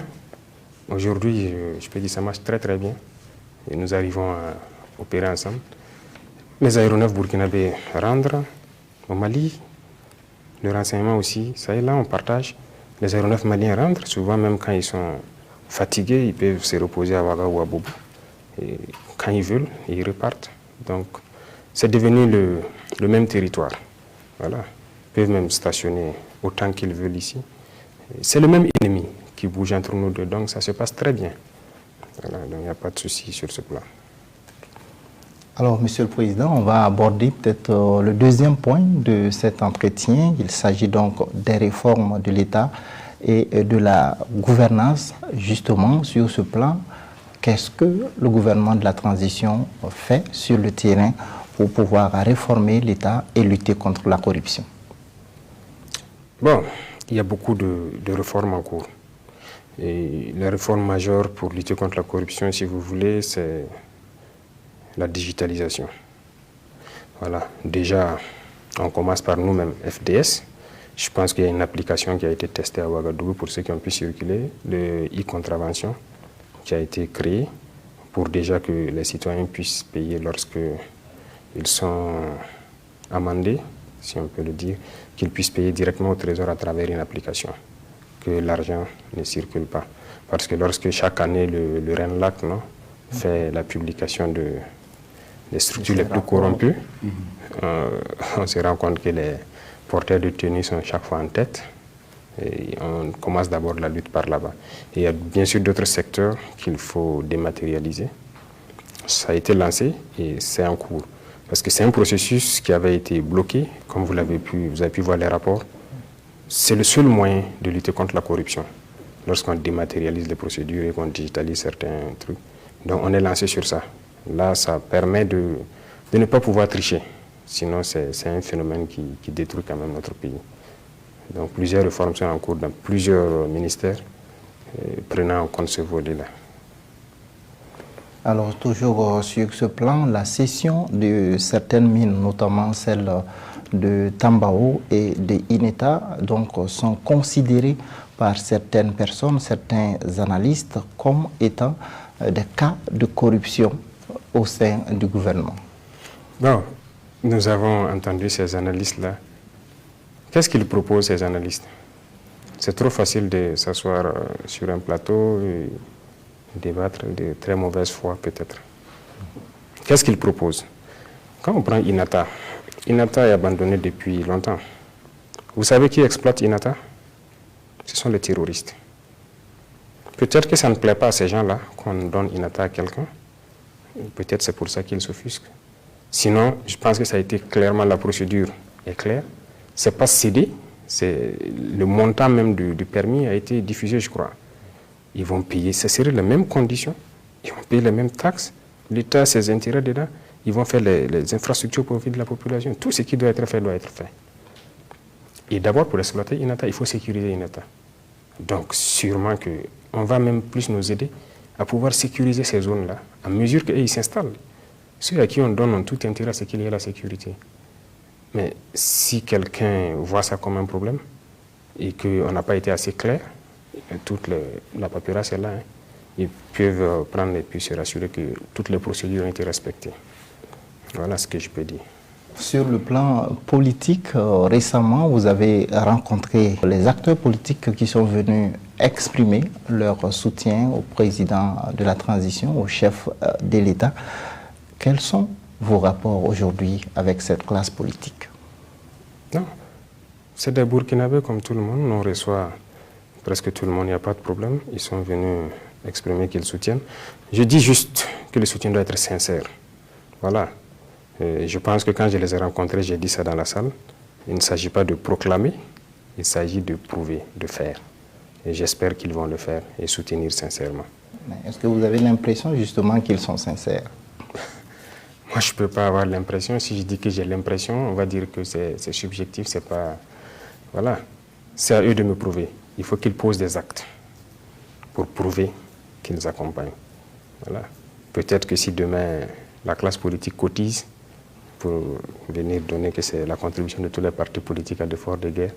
Aujourd'hui, je peux dire que ça marche très très bien. Et nous arrivons à opérer ensemble. Les aéronefs burkinabés rentrent au Mali. Le renseignement aussi, ça est là, on partage. Les aéronefs maliens rentrent, souvent même quand ils sont fatigués, ils peuvent se reposer à Ouaga ou à Bobo. Et quand ils veulent, ils repartent. Donc, c'est devenu le même territoire. Voilà. Ils peuvent même stationner autant qu'ils veulent ici. C'est le même ennemi qui bouge entre nous deux, donc ça se passe très bien. Voilà, donc il n'y a pas de souci sur ce plan. Alors, Monsieur le Président, on va aborder peut-être le deuxième point de cet entretien. Il s'agit donc des réformes de l'État et de la gouvernance. Justement, sur ce plan, qu'est-ce que le gouvernement de la transition fait sur le terrain pour pouvoir réformer l'État et lutter contre la corruption? Bon, il y a beaucoup de réformes en cours. Et la réforme majeure pour lutter contre la corruption, si vous voulez, c'est la digitalisation. Voilà. Déjà, on commence par nous-mêmes, FDS. Je pense qu'il y a une application qui a été testée à Ouagadougou pour ceux qui ont pu circuler, le e-contravention, qui a été créé pour déjà que les citoyens puissent payer lorsque ils sont amendés, si on peut le dire, qu'ils puissent payer directement au trésor à travers une application, que l'argent ne circule pas. Parce que lorsque chaque année le RENLAC fait la publication des structures les plus corrompues, on se rend compte que les porteurs de tenue sont chaque fois en tête. Et on commence d'abord la lutte par là-bas. Il y a bien sûr d'autres secteurs qu'il faut dématérialiser. Ça a été lancé et c'est en cours. Parce que c'est un processus qui avait été bloqué, comme vous avez pu voir les rapports. C'est le seul moyen de lutter contre la corruption, lorsqu'on dématérialise les procédures et qu'on digitalise certains trucs. Donc on est lancé sur ça. Là, ça permet de ne pas pouvoir tricher. Sinon, c'est un phénomène qui détruit quand même notre pays. Donc plusieurs réformes sont en cours dans plusieurs ministères, prenant en compte ce volet-là. Alors, toujours sur ce plan, la cession de certaines mines, notamment celles de Tambao et de Ineta, donc, sont considérées par certaines personnes, certains analystes, comme étant des cas de corruption au sein du gouvernement. Bon, nous avons entendu ces analystes-là. Qu'est-ce qu'ils proposent, ces analystes? C'est trop facile de s'asseoir sur un plateau et débattre de très mauvaise foi, peut-être. Qu'est-ce qu'ils proposent? Quand on prend Inata, Inata est abandonné depuis longtemps. Vous savez qui exploite Inata? Ce sont les terroristes. Peut-être que ça ne plaît pas à ces gens-là qu'on donne Inata à quelqu'un. Peut-être c'est pour ça qu'ils s'offusquent. Sinon, je pense que ça a été clairement, la procédure est claire. Ce n'est pas cédé, le montant même du permis a été diffusé, je crois. Ils vont payer, ce serait les mêmes conditions, ils vont payer les mêmes taxes, l'État a ses intérêts dedans, ils vont faire les infrastructures pour profit de la population. Tout ce qui doit être fait doit être fait. Et d'abord, pour exploiter Inata, il faut sécuriser Inata. Donc, sûrement qu'on va même plus nous aider à pouvoir sécuriser ces zones-là, à mesure qu'ils s'installent. Ceux à qui on donne tout intérêt, c'est qu'il y ait la sécurité. Mais si quelqu'un voit ça comme un problème et qu'on n'a pas été assez clair, toute la paperasse est là, ils peuvent prendre et puis se rassurer que toutes les procédures ont été respectées. Voilà ce que je peux dire. Sur le plan politique, récemment, vous avez rencontré les acteurs politiques qui sont venus exprimer leur soutien au président de la transition, au chef de l'État. Quels sont vos rapports aujourd'hui avec cette classe politique? Non, c'est des Burkinabés comme tout le monde. On reçoit presque tout le monde, il n'y a pas de problème. Ils sont venus exprimer qu'ils soutiennent. Je dis juste que le soutien doit être sincère. Voilà. Je pense que quand je les ai rencontrés, j'ai dit ça dans la salle. Il ne s'agit pas de proclamer, il s'agit de prouver, de faire. Et j'espère qu'ils vont le faire et soutenir sincèrement. Est-ce que vous avez l'impression justement qu'ils sont sincères? Moi, je ne peux pas avoir l'impression. Si je dis que j'ai l'impression, on va dire que c'est subjectif, c'est pas... Voilà. C'est à eux de me prouver. Il faut qu'ils posent des actes pour prouver qu'ils nous accompagnent. Voilà. Peut-être que si demain, la classe politique cotise pour venir donner que c'est la contribution de tous les partis politiques à l'effort de guerre,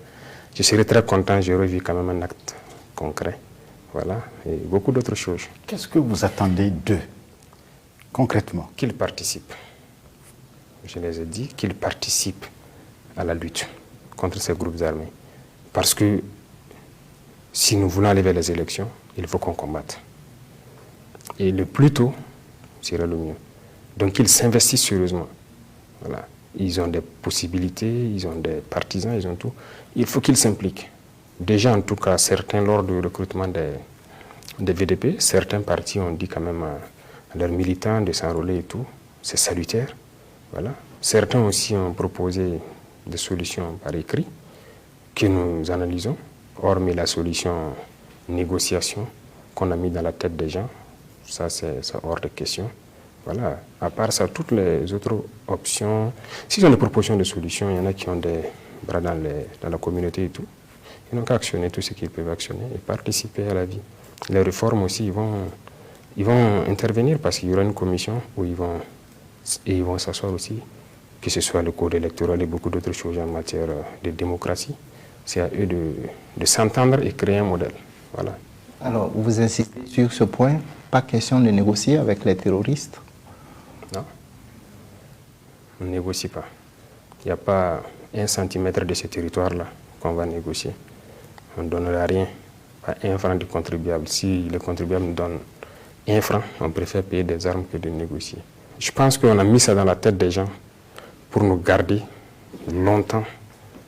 je serais très content, j'aurais vu quand même un acte concret. Voilà, et beaucoup d'autres choses. Qu'est-ce que vous attendez d'eux, concrètement? Qu'ils participent. Je les ai dit, qu'ils participent à la lutte contre ces groupes armés. Parce que si nous voulons aller vers les élections, il faut qu'on combatte. Et le plus tôt serait le mieux. Donc qu'ils s'investissent sérieusement. Voilà. Ils ont des possibilités, ils ont des partisans, ils ont tout. Il faut qu'ils s'impliquent. Déjà, en tout cas, certains, lors du recrutement des VDP, certains partis ont dit quand même à leurs militants de s'enrôler et tout. C'est salutaire. Voilà. Certains aussi ont proposé des solutions par écrit que nous analysons, hormis la solution négociation qu'on a mis dans la tête des gens. Ça, c'est hors de question. Voilà. À part ça, toutes les autres options, s'ils ont des propositions de solutions, il y en a qui ont des bras dans la communauté et tout. Ils n'ont qu'à actionner tout ce qu'ils peuvent actionner et participer à la vie. Les réformes aussi, ils vont intervenir parce qu'il y aura une commission où ils vont s'asseoir aussi, que ce soit le code électoral et beaucoup d'autres choses en matière de démocratie. C'est à eux de s'entendre et créer un modèle. Voilà. Alors, vous insistez sur ce point, pas question de négocier avec les terroristes? Non, on ne négocie pas. Il n'y a pas 1 centimètre de ce territoire-là qu'on va négocier. On ne donnera rien, pas 1 franc du contribuable. Si le contribuable nous donne 1 franc, on préfère payer des armes que de négocier. Je pense qu'on a mis ça dans la tête des gens pour nous garder longtemps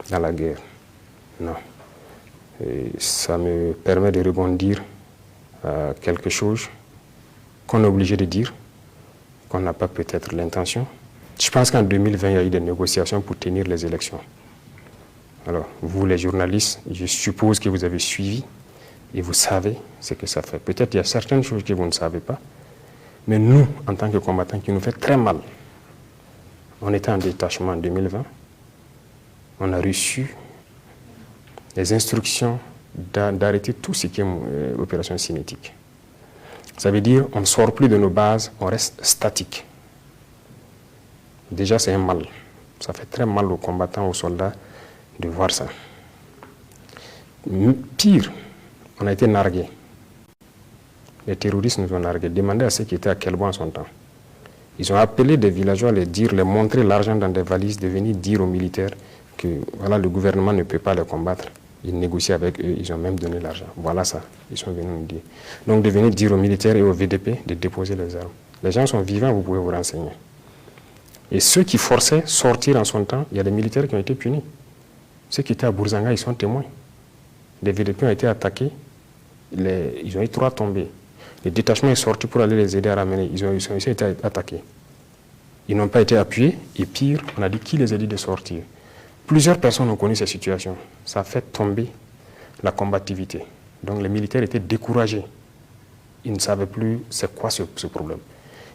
dans la guerre. Non. Et ça me permet de rebondir à quelque chose qu'on est obligé de dire, qu'on n'a pas peut-être l'intention. Je pense qu'en 2020, il y a eu des négociations pour tenir les élections. Alors, vous les journalistes, je suppose que vous avez suivi et vous savez ce que ça fait. Peut-être qu'il y a certaines choses que vous ne savez pas, mais nous, en tant que combattants, qui nous fait très mal. On était en détachement en 2020, on a reçu les instructions d'arrêter tout ce qui est opération cinétique. Ça veut dire qu'on ne sort plus de nos bases, on reste statique. Déjà, c'est un mal. Ça fait très mal aux combattants, aux soldats, de voir ça. Pire, on a été nargués. Les terroristes nous ont nargués. Demandez à ceux qui étaient à Kelbo en son temps. Ils ont appelé des villageois, les montrer l'argent dans des valises, de venir dire aux militaires que voilà, le gouvernement ne peut pas les combattre. Ils négocient avec eux, ils ont même donné l'argent. Voilà ça, ils sont venus nous dire. Donc de venir dire aux militaires et aux VDP de déposer les armes. Les gens sont vivants, vous pouvez vous renseigner. Et ceux qui forçaient sortir en son temps, il y a des militaires qui ont été punis. Ceux qui étaient à Bourzanga, ils sont témoins. Les VDP ont été attaqués, ils ont eu 3 tombés. Le détachement est sorti pour aller les aider à ramener. Ils ont été attaqués. Ils n'ont pas été appuyés, et pire, on a dit qui les a dit de sortir. Plusieurs personnes ont connu ces situations. Ça a fait tomber la combativité. Donc les militaires étaient découragés. Ils ne savaient plus c'est quoi ce problème.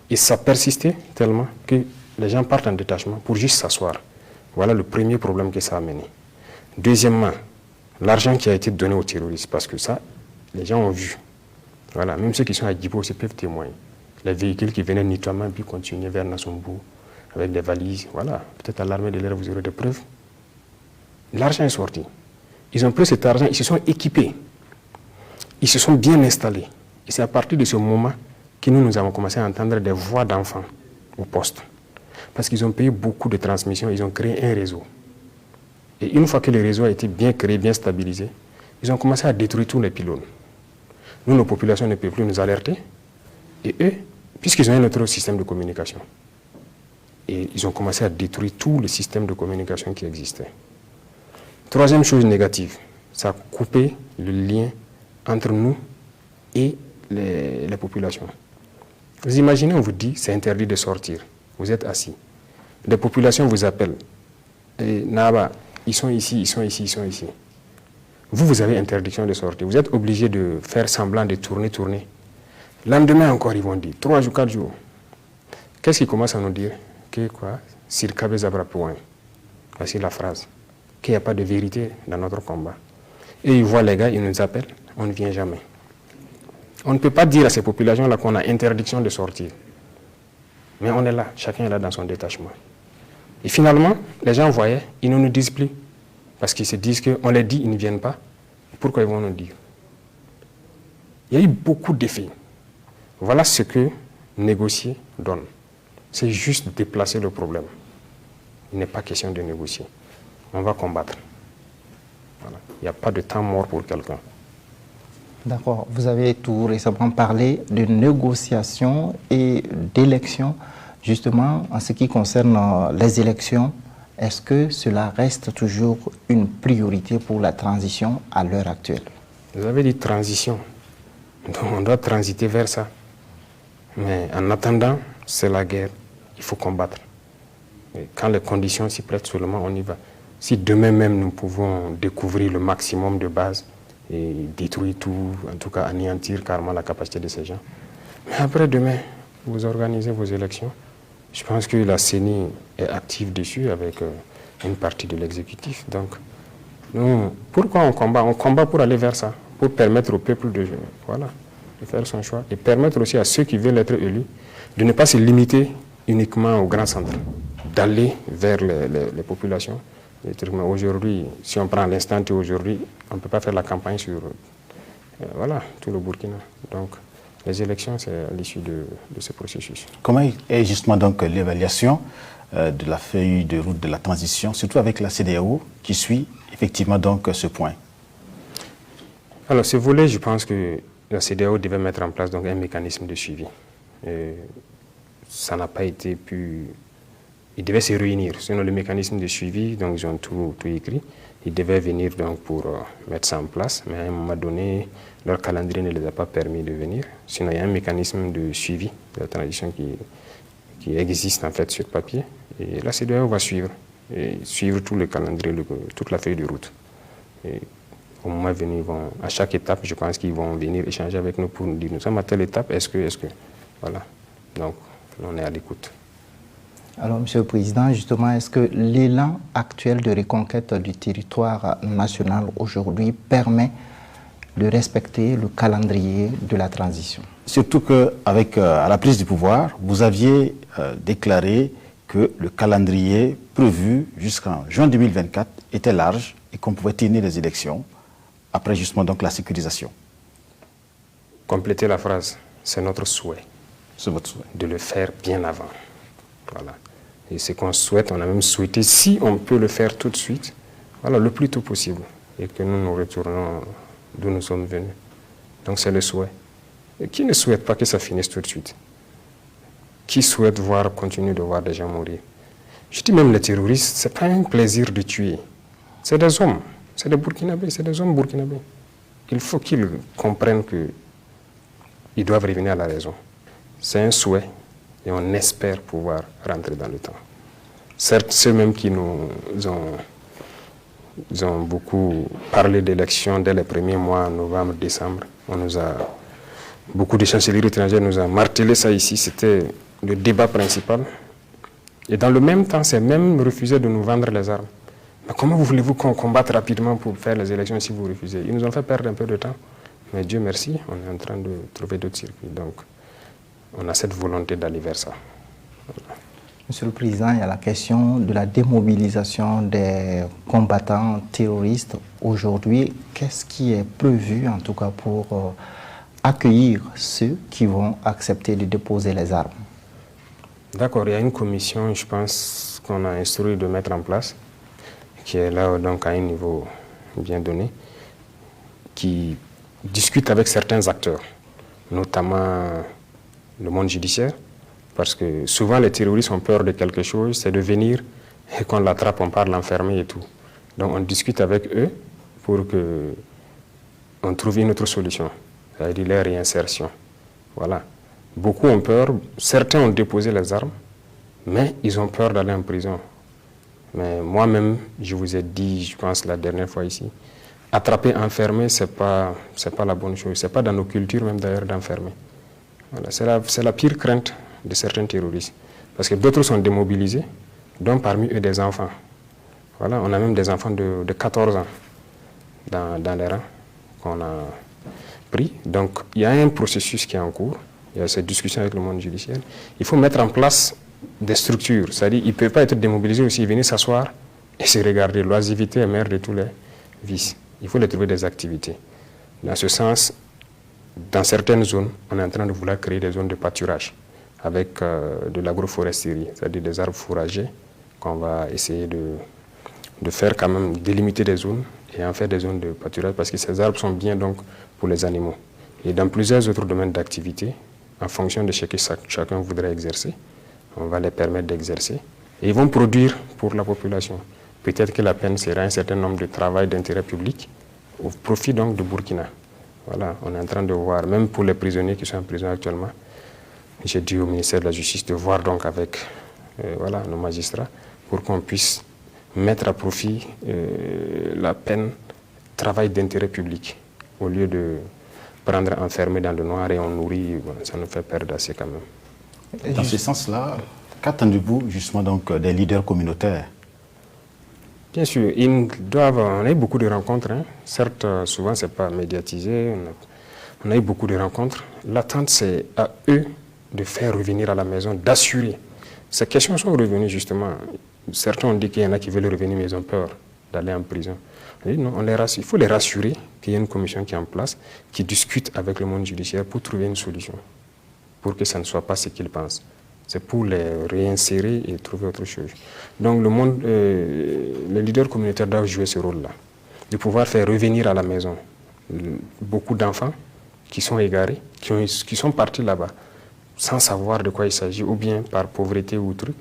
Et ça persistait tellement que les gens partent en détachement pour juste s'asseoir. Voilà le premier problème que ça a amené. Deuxièmement, l'argent qui a été donné aux terroristes, parce que ça, les gens ont vu. Voilà, même ceux qui sont à Djibo aussi peuvent témoigner. Les véhicules qui venaient de Nitouama puis continuaient vers Nassombo avec des valises. Voilà, peut-être à l'armée de l'air, vous aurez des preuves. L'argent est sorti. Ils ont pris cet argent, ils se sont équipés. Ils se sont bien installés. Et c'est à partir de ce moment que nous avons commencé à entendre des voix d'enfants au poste. Parce qu'ils ont payé beaucoup de transmissions, ils ont créé un réseau. Et une fois que le réseau a été bien créé, bien stabilisé, ils ont commencé à détruire tous les pylônes. Nous, nos populations ne peuvent plus nous alerter. Et eux, puisqu'ils ont un autre système de communication, et ils ont commencé à détruire tout le système de communication qui existait. Troisième chose négative, ça a coupé le lien entre nous et les populations. Vous imaginez, on vous dit, c'est interdit de sortir. Vous êtes assis. Les populations vous appellent. Et Naba, ils sont ici, ils sont ici, ils sont ici. Vous avez interdiction de sortir. Vous êtes obligé de faire semblant de tourner. Le lendemain encore, ils vont dire, 3 jours, 4 jours. Qu'est-ce qu'ils commencent à nous dire? Que quoi? Sirkabe Zabra point. Voici la phrase. Qu'il n'y a pas de vérité dans notre combat. Et ils voient les gars, ils nous appellent, on ne vient jamais. On ne peut pas dire à ces populations-là qu'on a interdiction de sortir. Mais on est là, chacun est là dans son détachement. Et finalement, les gens voyaient, ils ne nous disent plus. Parce qu'ils se disent qu'on les dit, ils ne viennent pas. Pourquoi ils vont nous dire? Il y a eu beaucoup d'effets. Voilà ce que négocier donne. C'est juste déplacer le problème. Il n'est pas question de négocier. On va combattre. Voilà. Il n'y a pas de temps mort pour quelqu'un. D'accord. Vous avez tout récemment parlé de négociations et d'élections. Justement, en ce qui concerne les élections, est-ce que cela reste toujours une priorité pour la transition à l'heure actuelle? Vous avez dit transition. Donc on doit transiter vers ça. Mais en attendant, c'est la guerre. Il faut combattre. Et quand les conditions s'y prêtent seulement, on y va. Si demain même nous pouvons découvrir le maximum de bases et détruire tout, en tout cas anéantir carrément la capacité de ces gens. Mais après demain, vous organisez vos élections. Je pense que la CENI est active dessus avec une partie de l'exécutif. Donc, nous, pourquoi on combat? On combat pour aller vers ça, pour permettre au peuple de faire son choix et permettre aussi à ceux qui veulent être élus de ne pas se limiter uniquement aux grands centres, d'aller vers les populations. Mais aujourd'hui, si on prend l'instant aujourd'hui, on ne peut pas faire la campagne sur tout le Burkina. Donc, les élections, c'est à l'issue de ce processus. Comment est justement donc l'évaluation de la feuille de route de la transition, surtout avec la CEDEAO qui suit effectivement donc ce point? Alors, ce volet, je pense que la CEDEAO devait mettre en place donc un mécanisme de suivi. Et ça n'a pas été pu... Ils devaient se réunir. Sinon, le mécanisme de suivi, donc ils ont tout écrit. Ils devaient venir donc pour mettre ça en place, mais à un moment donné, leur calendrier ne les a pas permis de venir. Sinon, il y a un mécanisme de suivi de la transition qui existe en fait sur papier. Et la CEDEAO va suivre tout le calendrier, toute la feuille de route. Et au moment venu, à chaque étape, je pense qu'ils vont venir échanger avec nous pour nous dire, nous sommes à telle étape, est-ce que... Voilà. Donc, on est à l'écoute. Alors, Monsieur le Président, justement, est-ce que l'élan actuel de reconquête du territoire national aujourd'hui permet de respecter le calendrier de la transition? Surtout qu'avec à la prise du pouvoir, vous aviez déclaré que le calendrier prévu jusqu'en juin 2024 était large et qu'on pouvait tenir les élections après justement donc la sécurisation. Compléter la phrase, c'est notre souhait. C'est votre souhait. De le faire bien avant. Voilà. Et ce qu'on souhaite, on a même souhaité, si on peut le faire tout de suite, le plus tôt possible, et que nous nous retournons d'où nous sommes venus. Donc c'est le souhait. Et qui ne souhaite pas que ça finisse tout de suite? Qui souhaite continuer de voir des gens mourir? Je dis même les terroristes, ce n'est pas un plaisir de tuer. C'est des hommes, c'est des Burkinabés, c'est des hommes burkinabés. Il faut qu'ils comprennent qu'ils doivent revenir à la raison. C'est un souhait. Et on espère pouvoir rentrer dans le temps. Certes, ceux-mêmes qui nous ont beaucoup parlé d'élections dès les premiers mois, novembre, décembre, beaucoup de chancelleries étrangères nous ont martelé ça ici, c'était le débat principal. Et dans le même temps, c'est même refusé de nous vendre les armes. Mais comment voulez-vous qu'on combatte rapidement pour faire les élections si vous refusez? Ils nous ont fait perdre un peu de temps. Mais Dieu merci, on est en train de trouver d'autres circuits. Donc, on a cette volonté d'aller vers ça. Voilà. Monsieur le Président, il y a la question de la démobilisation des combattants terroristes. Aujourd'hui, qu'est-ce qui est prévu, en tout cas, pour accueillir ceux qui vont accepter de déposer les armes? D'accord, il y a une commission, je pense, qu'on a instruit de mettre en place, qui est là donc à un niveau bien donné, qui discute avec certains acteurs, notamment le monde judiciaire, parce que souvent les terroristes ont peur de quelque chose, c'est de venir et qu'on l'attrape, on part l'enfermer et tout. Donc on discute avec eux pour qu'on trouve une autre solution, c'est-à-dire la réinsertion. Voilà. Beaucoup ont peur, certains ont déposé les armes, mais ils ont peur d'aller en prison. Mais moi-même, je vous ai dit, je pense la dernière fois ici, attraper, enfermer, c'est pas la bonne chose. C'est pas dans nos cultures même d'ailleurs d'enfermer. Voilà, c'est la pire crainte de certains terroristes. Parce que d'autres sont démobilisés, dont parmi eux des enfants. Voilà, on a même des enfants de 14 ans dans les rangs qu'on a pris. Donc il y a un processus qui est en cours, il y a cette discussion avec le monde judiciaire. Il faut mettre en place des structures, c'est-à-dire qu'il ne peut pas être démobilisé aussi, venir s'asseoir et se regarder. L'oisiveté est mère de tous les vices. Il faut les trouver des activités. Dans ce sens, dans certaines zones, on est en train de vouloir créer des zones de pâturage avec de l'agroforesterie, c'est-à-dire des arbres fourragers qu'on va essayer de faire quand même, délimiter des zones et en faire des zones de pâturage parce que ces arbres sont bien donc pour les animaux. Et dans plusieurs autres domaines d'activité, en fonction de ce que chacun voudrait exercer, on va les permettre d'exercer. Et ils vont produire pour la population. Peut-être que la peine sera un certain nombre de travail d'intérêt public au profit donc de Burkina. Voilà, on est en train de voir, même pour les prisonniers qui sont en prison actuellement, j'ai dit au ministère de la Justice de voir donc avec voilà, nos magistrats pour qu'on puisse mettre à profit la peine travail d'intérêt public au lieu de prendre enfermé dans le noir et on nourrit, bon, ça nous fait perdre assez quand même. Dans ce sens-là, qu'attendez-vous justement donc des leaders communautaires? Bien sûr, on a eu beaucoup de rencontres, hein. Certes, souvent ce n'est pas médiatisé, on a eu beaucoup de rencontres. L'attente c'est à eux de faire revenir à la maison, d'assurer. Ces questions sont revenues justement. Certains ont dit qu'il y en a qui veulent revenir mais ils ont peur d'aller en prison. On dit non, il faut les rassurer qu'il y a une commission qui est en place, qui discute avec le monde judiciaire pour trouver une solution, pour que ça ne soit pas ce qu'ils pensent. C'est pour les réinsérer et trouver autre chose. Donc les leaders communautaires doivent jouer ce rôle-là, de pouvoir faire revenir à la maison beaucoup d'enfants qui sont égarés, qui sont partis là-bas sans savoir de quoi il s'agit, ou bien par pauvreté ou truc,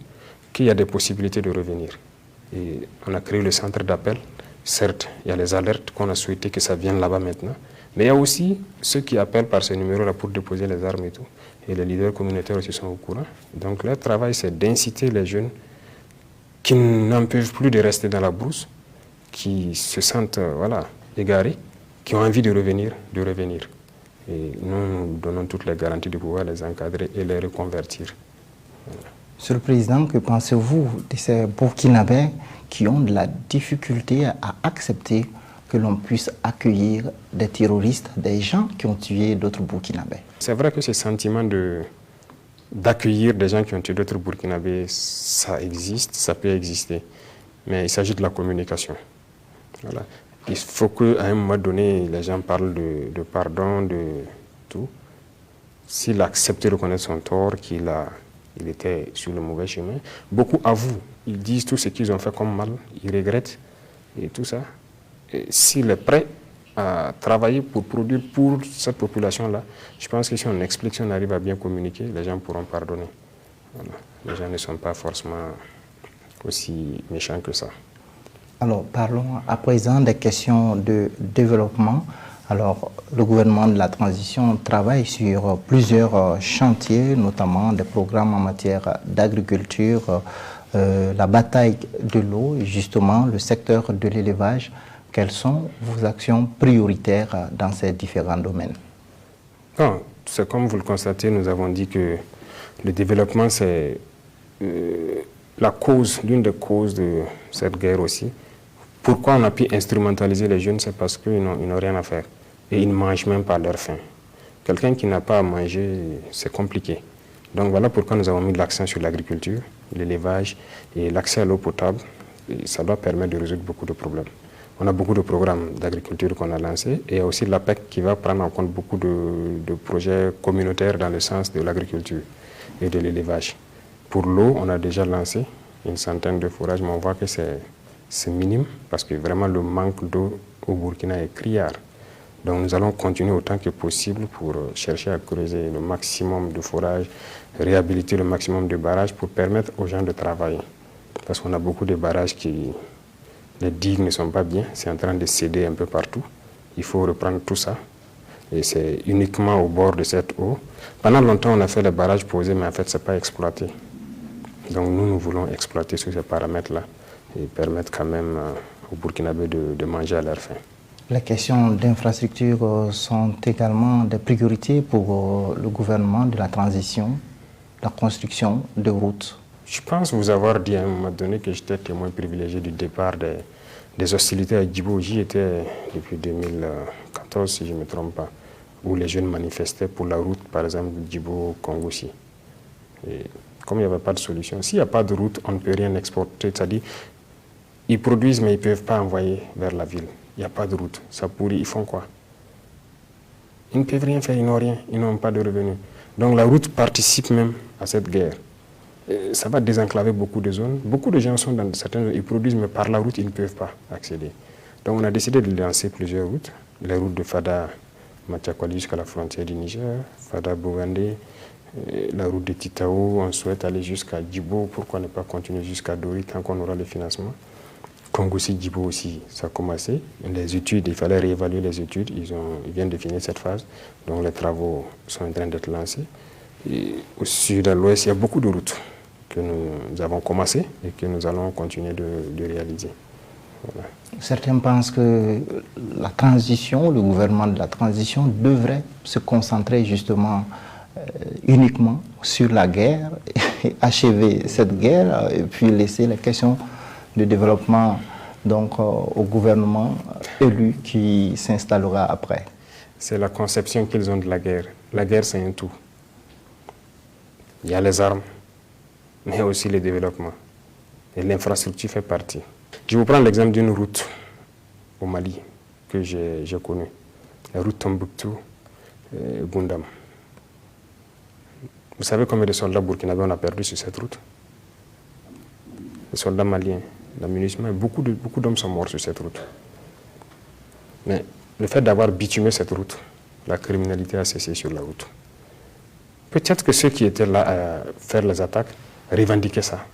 qu'il y a des possibilités de revenir. Et on a créé le centre d'appel. Certes, il y a les alertes qu'on a souhaité que ça vienne là-bas maintenant, mais il y a aussi ceux qui appellent par ce numéro-là pour déposer les armes et tout. Et les leaders communautaires aussi sont au courant. Donc leur travail, c'est d'inciter les jeunes qui n'en peuvent plus de rester dans la brousse, qui se sentent égarés, qui ont envie de revenir, de revenir. Et nous donnons toutes les garanties de pouvoir les encadrer et les reconvertir. Voilà. Monsieur le Président, que pensez-vous de ces Burkinabés qui ont de la difficulté à accepter que l'on puisse accueillir des terroristes, des gens qui ont tué d'autres Burkinabés? C'est vrai que ce sentiment d'accueillir des gens qui ont tué d'autres Burkinabés, ça existe, ça peut exister. Mais il s'agit de la communication. Voilà. Il faut qu'à un moment donné, les gens parlent de pardon, de tout. S'il accepte de reconnaître son tort, qu'il était sur le mauvais chemin, beaucoup avouent. Ils disent tout ce qu'ils ont fait comme mal, ils regrettent et tout ça. S'il est prêt à travailler pour produire pour cette population-là, je pense que si on explique, si on arrive à bien communiquer, les gens pourront pardonner. Voilà. Les gens ne sont pas forcément aussi méchants que ça. Alors, parlons à présent des questions de développement. Alors, le gouvernement de la transition travaille sur plusieurs chantiers, notamment des programmes en matière d'agriculture, la bataille de l'eau et justement le secteur de l'élevage. Quelles sont vos actions prioritaires dans ces différents domaines? Non, c'est comme vous le constatez, nous avons dit que le développement, c'est la cause, l'une des causes de cette guerre aussi. Pourquoi on a pu instrumentaliser les jeunes? C'est parce qu'ils n'ont rien à faire. Et ils ne mangent même pas leur faim. Quelqu'un qui n'a pas à manger, c'est compliqué. Donc voilà pourquoi nous avons mis l'accent sur l'agriculture, l'élevage et l'accès à l'eau potable. Et ça doit permettre de résoudre beaucoup de problèmes. On a beaucoup de programmes d'agriculture qu'on a lancés et il y a aussi l'APEC qui va prendre en compte beaucoup de projets communautaires dans le sens de l'agriculture et de l'élevage. Pour l'eau, on a déjà lancé une centaine de forages, mais on voit que c'est minime parce que vraiment le manque d'eau au Burkina est criard. Donc nous allons continuer autant que possible pour chercher à creuser le maximum de forages, réhabiliter le maximum de barrages pour permettre aux gens de travailler. Parce qu'on a beaucoup de barrages les digues ne sont pas bien, c'est en train de céder un peu partout. Il faut reprendre tout ça. Et c'est uniquement au bord de cette eau. Pendant longtemps, on a fait les barrages posés, mais en fait, ce n'est pas exploité. Donc nous voulons exploiter tous ces paramètres-là et permettre quand même aux Burkinabés de manger à leur faim. Les questions d'infrastructure sont également des priorités pour le gouvernement de la transition, la construction de routes. Je pense vous avoir dit à un moment donné que j'étais témoin privilégié du départ des hostilités à Djibo. J'y étais depuis 2014, si je ne me trompe pas, où les jeunes manifestaient pour la route, par exemple, Djibo-Kongossi. Et comme il n'y avait pas de solution, s'il n'y a pas de route, on ne peut rien exporter. C'est-à-dire, ils produisent, mais ils ne peuvent pas envoyer vers la ville. Il n'y a pas de route. Ça pourrit, ils font quoi? Ils ne peuvent rien faire, ils n'ont rien, ils n'ont pas de revenus. Donc la route participe même à cette guerre. Et ça va désenclaver beaucoup de zones. Beaucoup de gens sont dans certaines zones, ils produisent, mais par la route, ils ne peuvent pas accéder. Donc on a décidé de lancer plusieurs routes. Les routes de Fada-Matiakwali jusqu'à la frontière du Niger, Fada-Bogandé, la route de Titao, on souhaite aller jusqu'à Djibo, pourquoi ne pas continuer jusqu'à Dori tant qu'on aura le financement. Kongossi, Djibo aussi, ça a commencé. Les études, il fallait réévaluer les études, ils viennent de finir cette phase, donc les travaux sont en train d'être lancés. Et au sud, à l'ouest, il y a beaucoup de routes que nous avons commencé et que nous allons continuer de réaliser. Voilà. Certains pensent que la transition, le gouvernement de la transition devrait se concentrer justement uniquement sur la guerre, et achever cette guerre et puis laisser les questions de développement donc, au gouvernement élu qui s'installera après. C'est la conception qu'ils ont de la guerre. La guerre, c'est un tout. Il y a les armes, mais aussi le développement. Et l'infrastructure fait partie. Je vous prends l'exemple d'une route au Mali que j'ai connue. La route Tombouctou-Gundam. Vous savez combien de soldats burkinabés on a perdu sur cette route? Les soldats maliens, la MINUSMA, beaucoup d'hommes sont morts sur cette route. Mais le fait d'avoir bitumé cette route, la criminalité a cessé sur la route. Peut-être que ceux qui étaient là à faire les attaques revendiquaient ça.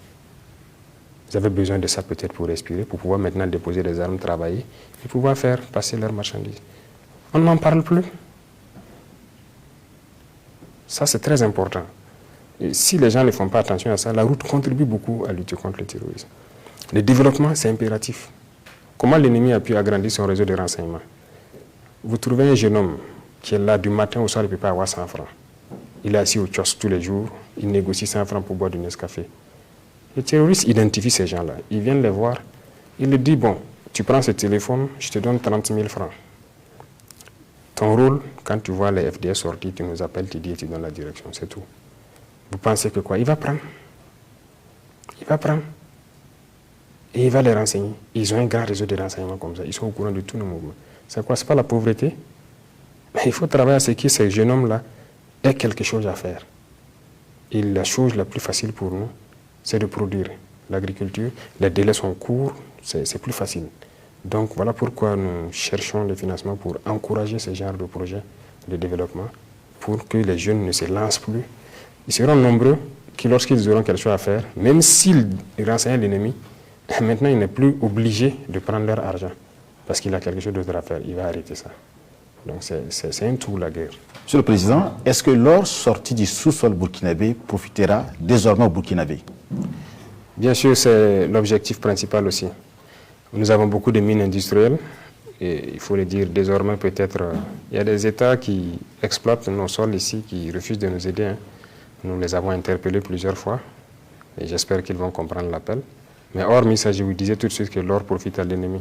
Ils avaient besoin de ça peut-être pour respirer, pour pouvoir maintenant déposer des armes, travailler et pouvoir faire passer leurs marchandises. On n'en parle plus. Ça, c'est très important. Et si les gens ne font pas attention à ça, la route contribue beaucoup à lutter contre le terrorisme. Le développement, c'est impératif. Comment l'ennemi a pu agrandir son réseau de renseignement? Vous trouvez un jeune homme qui est là du matin au soir, il ne peut pas avoir 100 francs. Il est assis au kiosque tous les jours, il négocie 100 francs pour boire du Nescafé. Les terroristes identifient ces gens-là, ils viennent les voir, ils leur disent, bon, tu prends ce téléphone, je te donne 30 000 francs. Ton rôle, quand tu vois les FDS sortir, tu nous appelles, tu dis et tu donnes la direction, c'est tout. Vous pensez que quoi? Il va prendre. Il va prendre. Et il va les renseigner. Ils ont un grand réseau de renseignements comme ça. Ils sont au courant de tous nos mouvements. C'est quoi? Ce n'est pas la pauvreté. Mais il faut travailler à ce que ces jeunes hommes-là aient quelque chose à faire. Et la chose la plus facile pour nous, c'est de produire. L'agriculture, les délais sont courts, c'est plus facile. Donc voilà pourquoi nous cherchons le financement pour encourager ce genre de projet de développement, pour que les jeunes ne se lancent plus. Ils seront nombreux qui, lorsqu'ils auront quelque chose à faire, même s'ils renseignent l'ennemi, maintenant il n'est plus obligé de prendre leur argent parce qu'il a quelque chose d'autre à faire. Il va arrêter ça. Donc c'est un tout, la guerre. Monsieur le Président, est-ce que l'or sorti du sous-sol burkinabé profitera désormais aux Burkinabés? Bien sûr, c'est l'objectif principal aussi. Nous avons beaucoup de mines industrielles et il faut le dire désormais peut-être, il y a des États qui exploitent nos sols ici, qui refusent de nous aider. Hein. Nous les avons interpellés plusieurs fois et j'espère qu'ils vont comprendre l'appel. Mais hormis ça, je vous disais tout de suite que l'or profite à l'ennemi.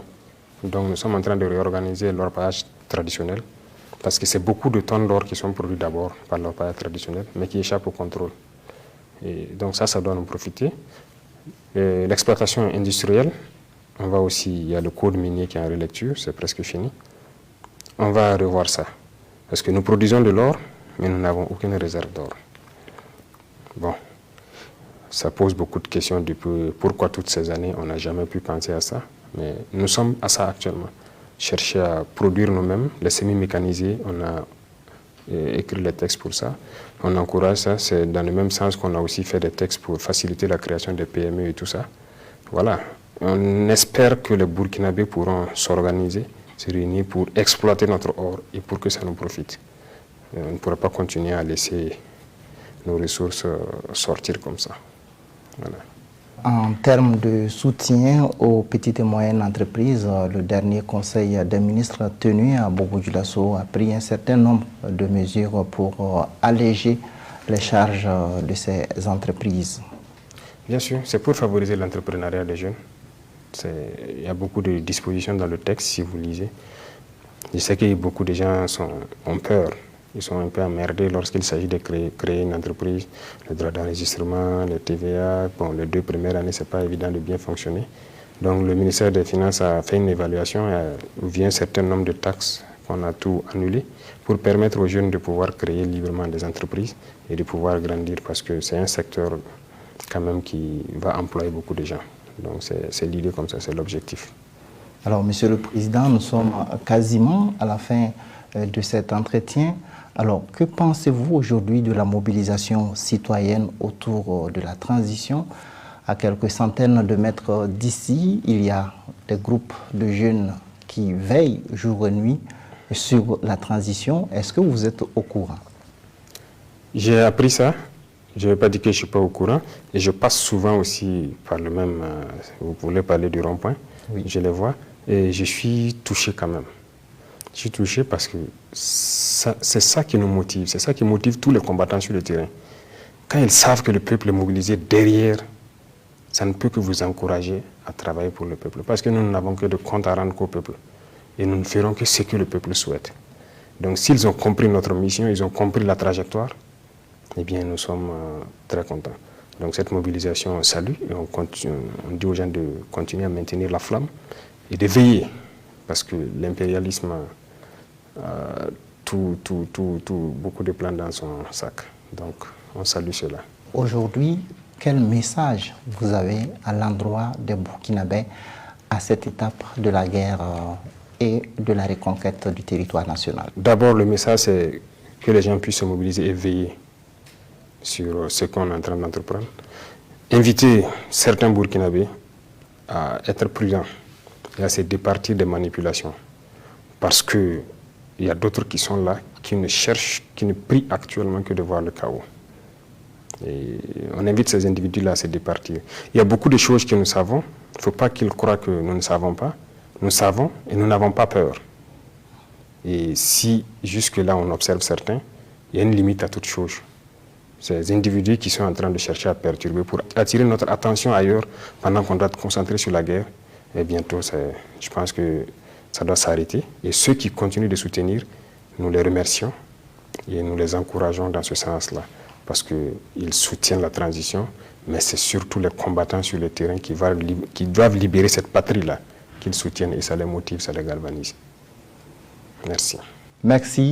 Donc nous sommes en train de réorganiser l'orpaillage traditionnel parce que c'est beaucoup de tonnes d'or qui sont produits d'abord par l'orpaillage traditionnel mais qui échappent au contrôle. Et donc ça doit nous profiter. L'exploitation industrielle, on va aussi, il y a le code minier qui est en relecture, c'est presque fini. On va revoir ça. Parce que nous produisons de l'or, mais nous n'avons aucune réserve d'or. Bon, ça pose beaucoup de questions du pourquoi toutes ces années on n'a jamais pu penser à ça. Mais nous sommes à ça actuellement. Chercher à produire nous-mêmes, les semi-mécanisés, on a écrit les textes pour ça. On encourage ça, c'est dans le même sens qu'on a aussi fait des textes pour faciliter la création des PME et tout ça. Voilà. On espère que les Burkinabés pourront s'organiser, se réunir pour exploiter notre or et pour que ça nous profite. On ne pourra pas continuer à laisser nos ressources sortir comme ça. Voilà. En termes de soutien aux petites et moyennes entreprises, le dernier conseil des ministres tenu à Bobo-Dioulasso a pris un certain nombre de mesures pour alléger les charges de ces entreprises. Bien sûr, c'est pour favoriser l'entrepreneuriat des jeunes. Il y a beaucoup de dispositions dans le texte, si vous lisez. Je sais que beaucoup de gens ont peur. Ils sont un peu emmerdés lorsqu'il s'agit de créer une entreprise. Le droit d'enregistrement, le TVA, bon, les 2 premières années, ce n'est pas évident de bien fonctionner. Donc le ministère des Finances a fait une évaluation et a vu un certain nombre de taxes qu'on a tout annulé pour permettre aux jeunes de pouvoir créer librement des entreprises et de pouvoir grandir parce que c'est un secteur quand même qui va employer beaucoup de gens. Donc c'est l'idée comme ça, c'est l'objectif. Alors, Monsieur le Président, nous sommes quasiment à la fin de cet entretien. Alors, que pensez-vous aujourd'hui de la mobilisation citoyenne autour de la transition? À quelques centaines de mètres d'ici, il y a des groupes de jeunes qui veillent jour et nuit sur la transition. Est-ce que vous êtes au courant? J'ai appris ça. Je ne vais pas dire que je ne suis pas au courant. Et je passe souvent aussi par le même... vous voulez parler du rond-point? Oui. Je les vois. Et je suis touché quand même. Je suis touché parce que c'est ça qui nous motive. C'est ça qui motive tous les combattants sur le terrain. Quand ils savent que le peuple est mobilisé derrière, ça ne peut que vous encourager à travailler pour le peuple. Parce que nous n'avons que de compte à rendre qu'au peuple. Et nous ne ferons que ce que le peuple souhaite. Donc s'ils ont compris notre mission, ils ont compris la trajectoire, eh bien nous sommes très contents. Donc cette mobilisation, on salue et on dit aux gens de continuer à maintenir la flamme et de veiller. Parce que l'impérialisme a beaucoup de plans dans son sac. Donc on salue cela. Aujourd'hui, quel message vous avez à l'endroit des Burkinabés à cette étape de la guerre et de la reconquête du territoire national? D'abord, le message, c'est que les gens puissent se mobiliser et veiller sur ce qu'on est en train d'entreprendre. Inviter certains Burkinabés à être prudents et à se départir des manipulations. Parce qu'il y a d'autres qui sont là, qui ne prient actuellement que de voir le chaos. Et on invite ces individus-là à se départir. Il y a beaucoup de choses que nous savons. Il ne faut pas qu'ils croient que nous ne savons pas. Nous savons et nous n'avons pas peur. Et si jusque-là on observe certains, il y a une limite à toute chose. Ces individus qui sont en train de chercher à perturber pour attirer notre attention ailleurs pendant qu'on doit se concentrer sur la guerre, et bientôt, je pense que ça doit s'arrêter. Et ceux qui continuent de soutenir, nous les remercions et nous les encourageons dans ce sens-là. Parce qu'ils soutiennent la transition, mais c'est surtout les combattants sur le terrain qui doivent libérer cette patrie-là, qu'ils soutiennent et ça les motive, ça les galvanise. Merci. Merci.